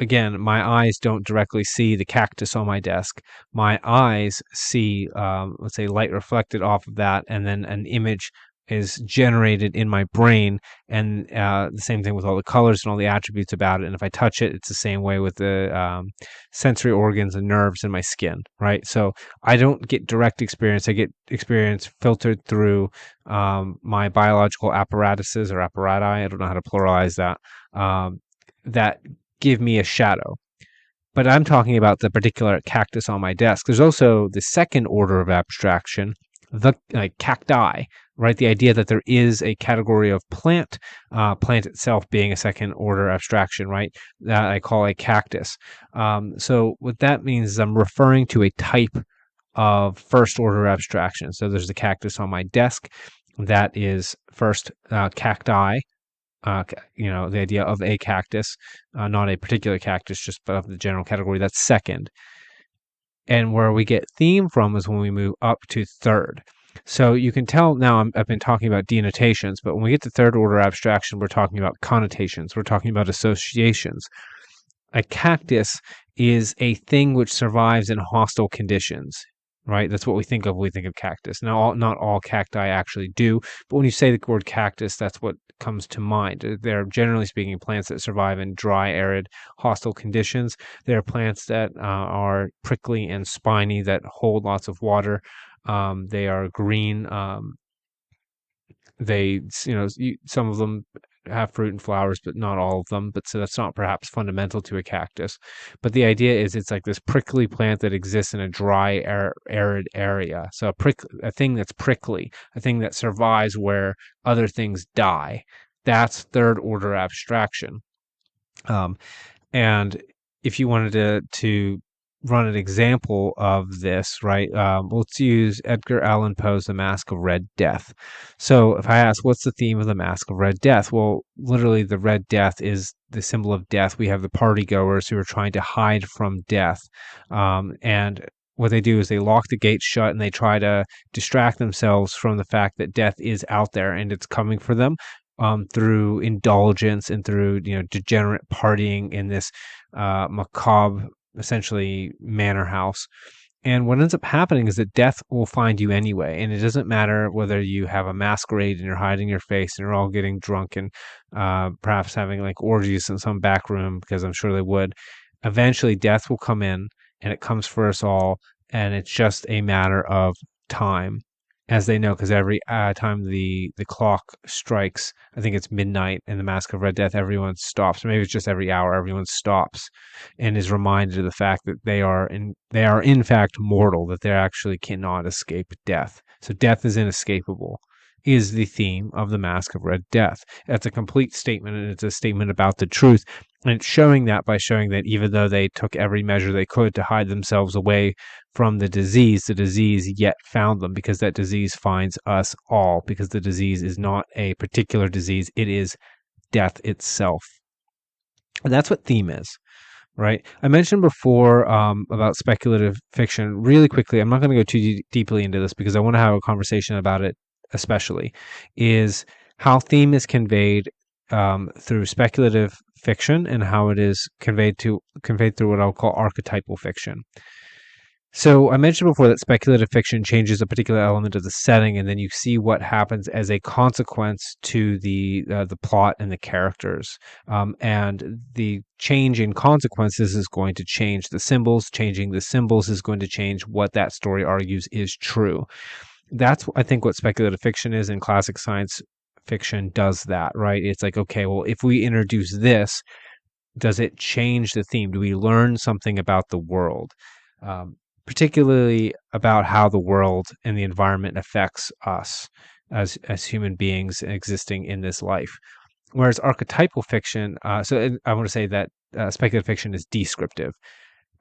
again, my eyes don't directly see the cactus on my desk. My eyes see, let's say, light reflected off of that, and then an image is generated in my brain. And the same thing with all the colors and all the attributes about it. And if I touch it, it's the same way with the sensory organs and nerves in my skin, right? So I don't get direct experience. I get experience filtered through my biological apparatuses or apparati. I don't know how to pluralize that. That give me a shadow. But I'm talking about the particular cactus on my desk. There's also the second order of abstraction, the cacti, right? The idea that there is a category of plant, plant itself being a second order abstraction, right? That I call a cactus. So what that means is I'm referring to a type of first order abstraction. So there's the cactus on my desk. That is first cacti, the idea of a cactus, not a particular cactus, just but of the general category. That's second. And where we get theme from is when we move up to third. So you can tell now I've been talking about denotations, but when we get to third order abstraction, we're talking about connotations. We're talking about associations. A cactus is a thing which survives in hostile conditions, right? That's what we think of when we think of cactus. Now, not all cacti actually do, but when you say the word cactus, that's what comes to mind. They're generally speaking plants that survive in dry, arid, hostile conditions. They're plants that are prickly and spiny that hold lots of water. They are green. Some of them have fruit and flowers, but not all of them. But so that's not perhaps fundamental to a cactus. But the idea is it's like this prickly plant that exists in a dry, arid area. So a thing that's prickly, a thing that survives where other things die. That's third order abstraction. And if you wanted to run an example of this, right? Let's use Edgar Allan Poe's The Mask of Red Death. So if I ask, what's the theme of The Mask of Red Death? Well, literally the Red Death is the symbol of death. We have the party goers who are trying to hide from death. And what they do is they lock the gates shut and they try to distract themselves from the fact that death is out there and it's coming for them. Through indulgence and through degenerate partying in this macabre, essentially manor house. And what ends up happening is that death will find you anyway, and it doesn't matter whether you have a masquerade and you're hiding your face and you're all getting drunk and perhaps having like orgies in some back room, because I'm sure they would. Eventually, death will come in, and it comes for us all, and it's just a matter of time, as they know, because every time the clock strikes, I think it's midnight in the Mask of Red Death, everyone stops. Maybe it's just every hour, everyone stops and is reminded of the fact that they are in fact mortal, that they actually cannot escape death. So death is inescapable, is the theme of the Mask of Red Death. That's a complete statement, and it's a statement about the truth. And it's showing that by showing that even though they took every measure they could to hide themselves away from the disease yet found them, because that disease finds us all, because the disease is not a particular disease, it is death itself. And that's what theme is, right? I mentioned before about speculative fiction. Really quickly, I'm not going to go too deeply into this because I want to have a conversation about it, especially, is how theme is conveyed through speculative fiction and how it is conveyed through what I'll call archetypal fiction. So I mentioned before that speculative fiction changes a particular element of the setting, and then you see what happens as a consequence to the plot and the characters. And the change in consequences is going to change the symbols. Changing the symbols is going to change what that story argues is true. That's, I think, what speculative fiction is in classic science fiction does that, right? It's like, okay, well, if we introduce this, does it change the theme? Do we learn something about the world, particularly about how the world and the environment affects us as human beings existing in this life? Whereas archetypal fiction, I want to say that speculative fiction is descriptive.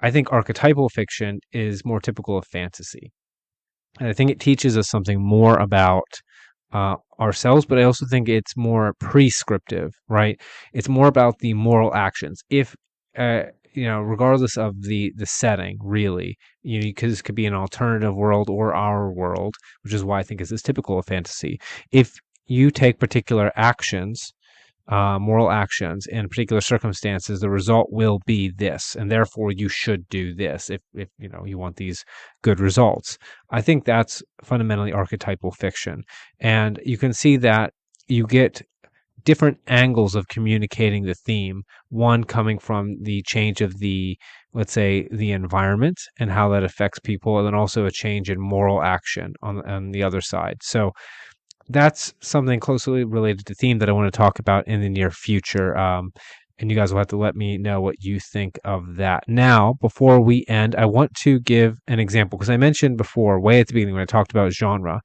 I think archetypal fiction is more typical of fantasy. And I think it teaches us something more about ourselves, but I also think it's more prescriptive, right? It's more about the moral actions. If, regardless of the setting, really, because this could be an alternative world or our world, which is why I think this is typical of fantasy. If you take particular actions, moral actions in particular circumstances, the result will be this, and therefore you should do this if you want these good results. I think that's fundamentally archetypal fiction, and you can see that you get different angles of communicating the theme. One coming from the change of the, let's say, the environment and how that affects people, and then also a change in moral action on the other side. So that's something closely related to theme that I want to talk about in the near future. And you guys will have to let me know what you think of that. Now, before we end, I want to give an example because I mentioned before, way at the beginning when I talked about genre,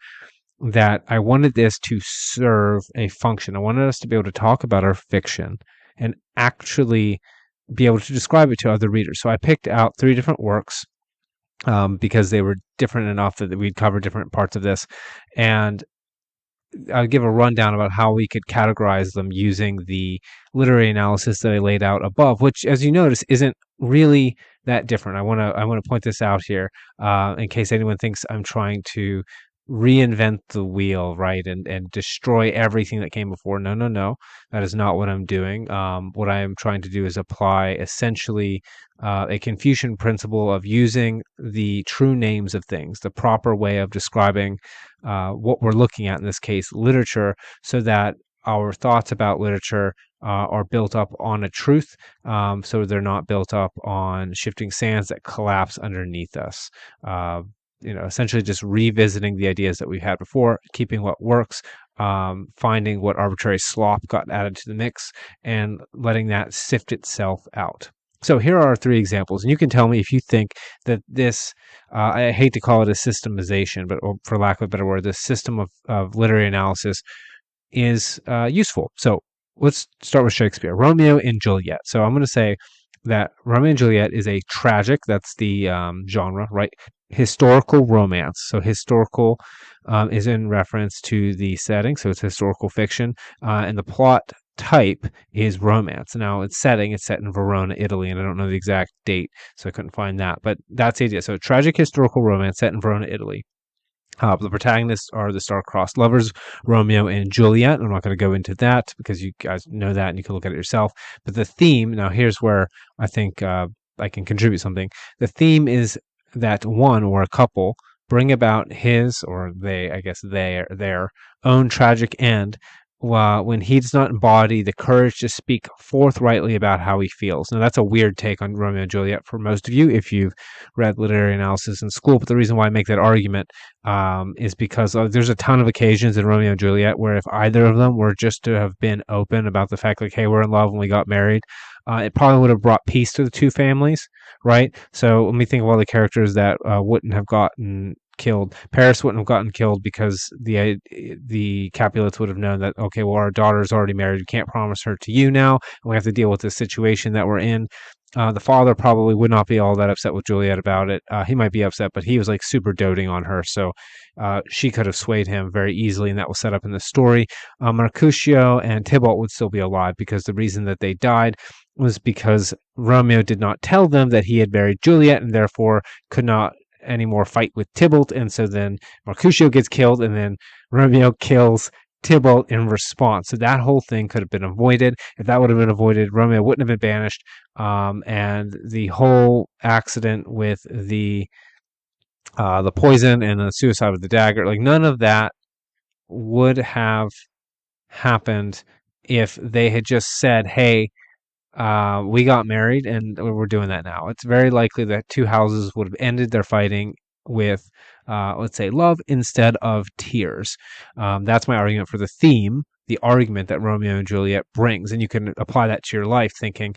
that I wanted this to serve a function. I wanted us to be able to talk about our fiction and actually be able to describe it to other readers. So I picked out 3 different works because they were different enough that we'd cover different parts of this. And I'll give a rundown about how we could categorize them using the literary analysis that I laid out above, which, as you notice, isn't really that different. I want to point this out here in case anyone thinks I'm trying to reinvent the wheel, right, and destroy everything that came before. No, that is not what I'm doing. What I am trying to do is apply essentially a Confucian principle of using the true names of things, the proper way of describing what we're looking at, in this case, literature, so that our thoughts about literature are built up on a truth, so they're not built up on shifting sands that collapse underneath us. Essentially just revisiting the ideas that we've had before, keeping what works, finding what arbitrary slop got added to the mix, and letting that sift itself out. So here are 3 examples, and you can tell me if you think that this, I hate to call it a systemization, but for lack of a better word, this system of literary analysis is useful. So let's start with Shakespeare, Romeo and Juliet. So I'm going to say that Romeo and Juliet is a tragic, that's the genre, right? Historical romance. So historical is in reference to the setting, so it's historical fiction, and the plot type is romance. Now, it's set in Verona, Italy, and I don't know the exact date, so I couldn't find that, but that's the idea. So tragic historical romance set in Verona, Italy. The protagonists are the star-crossed lovers, Romeo and Juliet. I'm not going to go into that because you guys know that and you can look at it yourself. But the theme, now here's where I think I can contribute something. The theme is that one or a couple bring about his, or they, I guess their own tragic end when he does not embody the courage to speak forthrightly about how he feels. Now, that's a weird take on Romeo and Juliet for most of you if you've read literary analysis in school, but the reason why I make that argument is because there's a ton of occasions in Romeo and Juliet where if either of them were just to have been open about the fact, like, hey, we're in love when we got married, it probably would have brought peace to the 2 families, right? So let me think of all the characters that wouldn't have gotten killed. Paris wouldn't have gotten killed because the Capulets would have known that, okay, well, our daughter's already married. We can't promise her to you now, and we have to deal with the situation that we're in. The father probably would not be all that upset with Juliet about it. He might be upset, but he was like super doting on her, so she could have swayed him very easily, and that was set up in the story. Mercutio and Tybalt would still be alive because the reason that they died was because Romeo did not tell them that he had married Juliet, and therefore could not anymore fight with Tybalt, and so then Mercutio gets killed, and then Romeo kills Tybalt in response. So that whole thing could have been avoided. If that would have been avoided, Romeo wouldn't have been banished, and the whole accident with the poison and the suicide with the dagger, like none of that would have happened if they had just said, hey, we got married and we're doing that now. It's very likely that 2 houses would have ended their fighting with, let's say, love instead of tears. That's my argument for the theme the argument that Romeo and Juliet brings. And you can apply that to your life, thinking,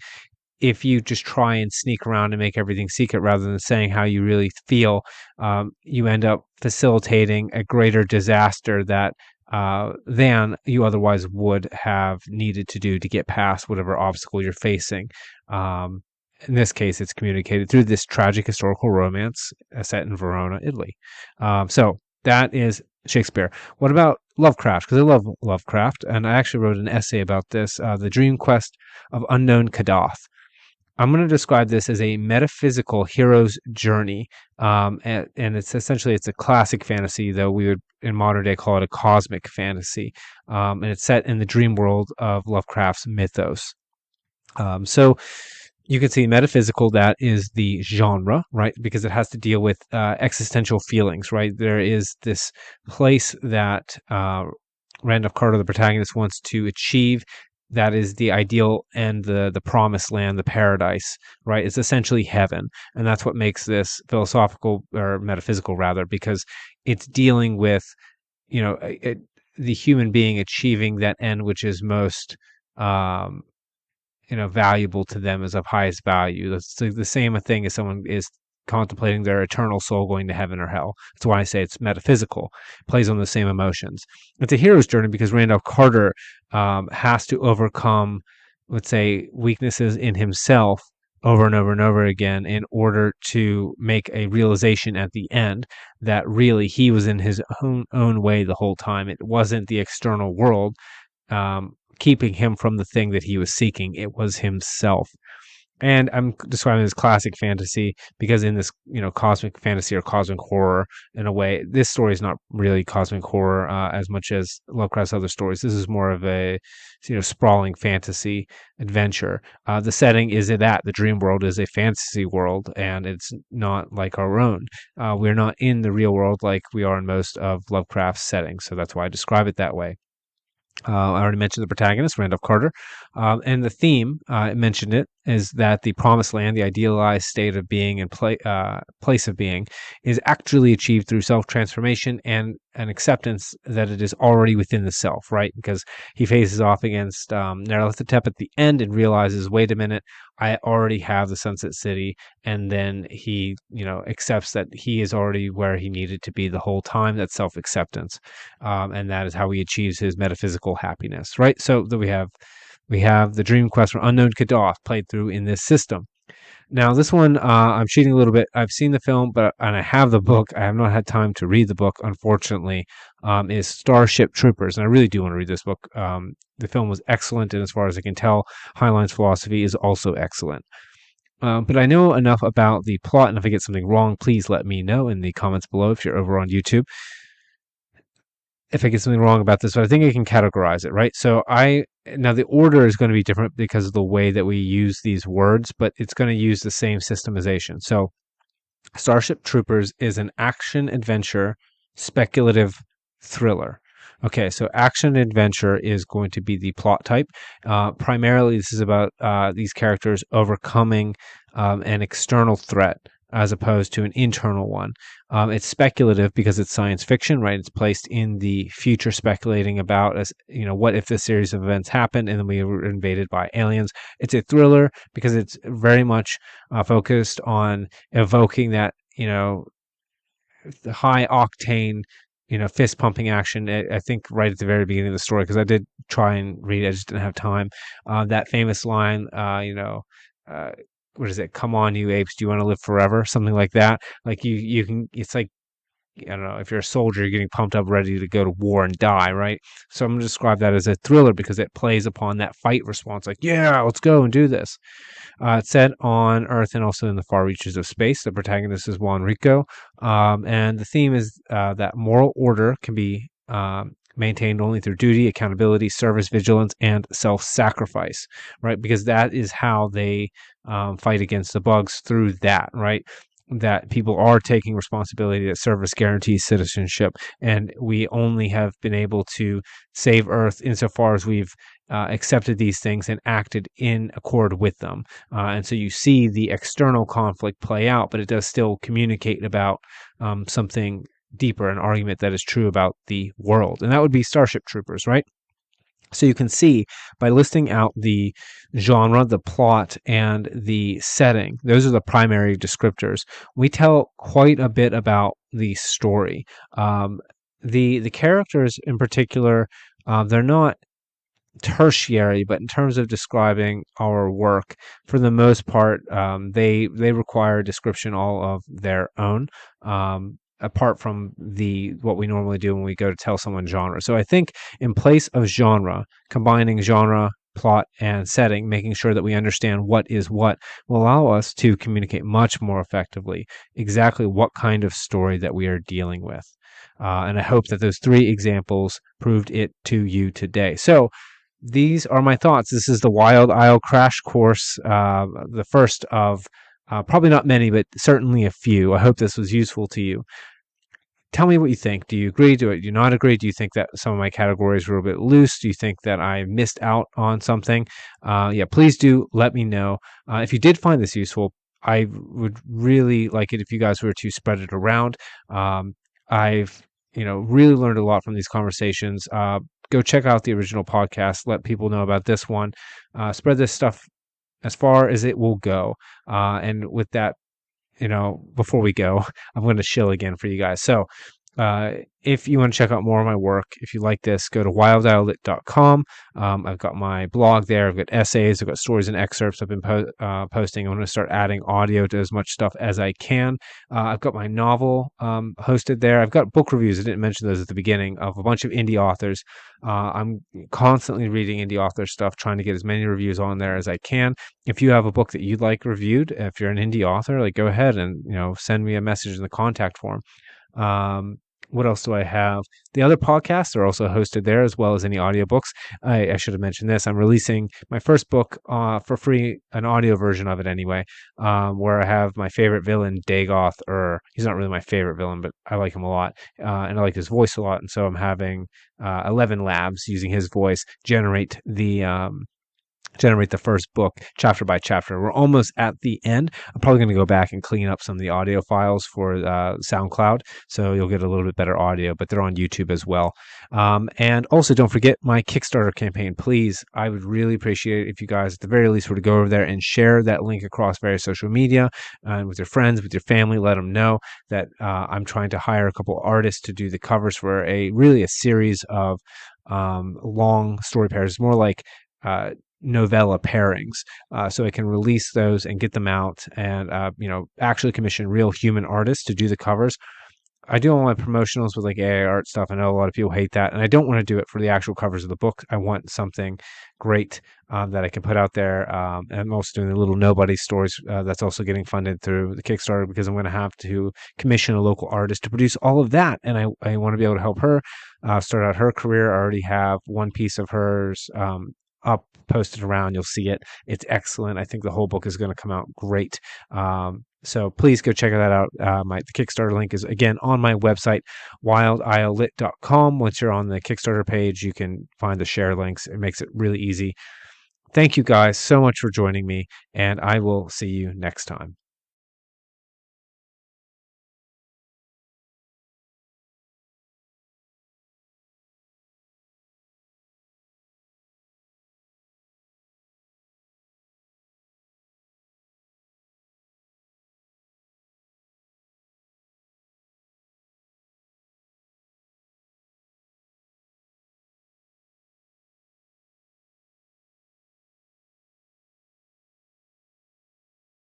if you just try and sneak around and make everything secret rather than saying how you really feel, you end up facilitating a greater disaster that than you otherwise would have needed to do to get past whatever obstacle you're facing. In this case, it's communicated through this tragic historical romance set in Verona, Italy. So that is Shakespeare. What about Lovecraft? Because I love Lovecraft, and I actually wrote an essay about this, The Dream Quest of Unknown Kadath. I'm going to describe this as a metaphysical hero's journey, and it's essentially a classic fantasy, though we would in modern day call it a cosmic fantasy, and it's set in the dream world of Lovecraft's mythos. So you can see metaphysical, that is the genre, right? Because it has to deal with existential feelings, right? There is this place that Randolph Carter, the protagonist, wants to achieve. That is the ideal and the promised land, the paradise, right? It's essentially heaven. And that's what makes this philosophical, or metaphysical rather, because it's dealing with, the human being achieving that end which is most valuable to them, is of highest value. That's the same thing as someone is contemplating their eternal soul going to heaven or hell. That's why I say it's metaphysical. It plays on the same emotions. It's a hero's journey because Randolph Carter has to overcome, let's say, weaknesses in himself over and over and over again in order to make a realization at the end that really he was in his own way the whole time. It wasn't the external world keeping him from the thing that he was seeking. It was himself. And I'm describing this classic fantasy because in this, cosmic fantasy or cosmic horror, in a way, this story is not really cosmic horror as much as Lovecraft's other stories. This is more of a, sprawling fantasy adventure. The setting is that the dream world is a fantasy world, and it's not like our own. We're not in the real world like we are in most of Lovecraft's settings, so that's why I describe it that way. I already mentioned the protagonist, Randolph Carter, and the theme, I mentioned it, is that the promised land, the idealized state of being and place of being, is actually achieved through self-transformation and an acceptance that it is already within the self, right? Because he faces off against Nyarlathotep at the end and realizes, wait a minute, I already have the Sunset City, and then he, accepts that he is already where he needed to be the whole time. That's self-acceptance, and that is how he achieves his metaphysical happiness, right? So that we have the Dream Quest for Unknown Kadath played through in this system. Now, this one, I'm cheating a little bit. I've seen the film, and I have the book. I have not had time to read the book, unfortunately, is Starship Troopers. And I really do want to read this book. The film was excellent, and as far as I can tell, Heinlein's philosophy is also excellent. But I know enough about the plot, and if I get something wrong, please let me know in the comments below if you're over on YouTube. If I get something wrong about this, but I think I can categorize it, right? So now the order is going to be different because of the way that we use these words, but it's going to use the same systemization. So Starship Troopers is an action adventure speculative thriller. Okay, so action adventure is going to be the plot type. Primarily, this is about these characters overcoming an external threat as opposed to an internal one. It's speculative because it's science fiction, right? It's placed in the future, speculating about, as what if this series of events happened and then we were invaded by aliens. It's a thriller because it's very much focused on evoking that, the high octane, fist pumping action. I think right at the very beginning of the story, because I did try and read it, I just didn't have time. That famous line, what is it? Come on, you apes! Do you want to live forever? Something like that. Like you can. It's like, I don't know. If you're a soldier, you're getting pumped up, ready to go to war and die, right? So I'm going to describe that as a thriller because it plays upon that fight response. Like, yeah, let's go and do this. It's set on Earth and also in the far reaches of space. The protagonist is Juan Rico, and the theme is that moral order can be maintained only through duty, accountability, service, vigilance, and self-sacrifice, right? Because that is how they fight against the bugs, through that, right? That people are taking responsibility, that service guarantees citizenship, and we only have been able to save Earth insofar as we've accepted these things and acted in accord with them. And so you see the external conflict play out, but it does still communicate about something deeper, an argument that is true about the world. And that would be Starship Troopers, right? So you can see by listing out the genre, the plot, and the setting, those are the primary descriptors. We tell quite a bit about the story. Um, the characters in particular, they're not tertiary, but in terms of describing our work, for the most part, they require a description all of their own. Apart from the what we normally do when we go to tell someone genre. So I think in place of genre, combining genre, plot, and setting, making sure that we understand what is what, will allow us to communicate much more effectively exactly what kind of story that we are dealing with. And I hope that those three examples proved it to you today. So these are my thoughts. This is the Wild Isle Crash Course, the first of probably not many, but certainly a few. I hope this was useful to you. Tell me what you think. Do you agree? Do you not agree? Do you think that some of my categories were a bit loose? Do you think that I missed out on something? Yeah, please do let me know. If you did find this useful, I would really like it if you guys were to spread it around. I've really learned a lot from these conversations. Go check out the original podcast. Let people know about this one. Spread this stuff as far as it will go. And with that, before we go, I'm going to shill again for you guys. So, if you want to check out more of my work, if you like this, go to wildislelit.com. I've got my blog there. I've got essays. I've got stories and excerpts I've been posting. I'm going to start adding audio to as much stuff as I can. I've got my novel hosted there. I've got book reviews. I didn't mention those at the beginning, of a bunch of indie authors. I'm constantly reading indie author stuff, trying to get as many reviews on there as I can. If you have a book that you'd like reviewed, if you're an indie author, go ahead and send me a message in the contact form. What else do I have? The other podcasts are also hosted there, as well as any audiobooks. I should have mentioned this. I'm releasing my first book for free, an audio version of it anyway, where I have my favorite villain, Dagoth, or he's not really my favorite villain, but I like him a lot, and I like his voice a lot. And so I'm having 11 labs using his voice generate the first book chapter by chapter. We're almost at the end. I'm probably going to go back and clean up some of the audio files for SoundCloud, so you'll get a little bit better audio, but they're on YouTube as well. And also, don't forget my Kickstarter campaign. Please, I would really appreciate it if you guys, at the very least, were to go over there and share that link across various social media and with your friends, with your family. Let them know that I'm trying to hire a couple artists to do the covers for a series of long story pairs. It's more like novella pairings, so I can release those and get them out, and actually commission real human artists to do the covers. I do all my promotionals with AI art stuff. I know a lot of people hate that, and I don't want to do it for the actual covers of the book. I want something great that I can put out there. And I'm also doing the little nobody stories that's also getting funded through the Kickstarter, because I'm going to have to commission a local artist to produce all of that, and I want to be able to help her start out her career. I already have one piece of hers up, posted around. You'll see it. It's excellent. I think the whole book is going to come out great. So please go check that out. The Kickstarter link is again on my website, wildislelit.com. Once you're on the Kickstarter page, you can find the share links. It makes it really easy. Thank you guys so much for joining me, and I will see you next time.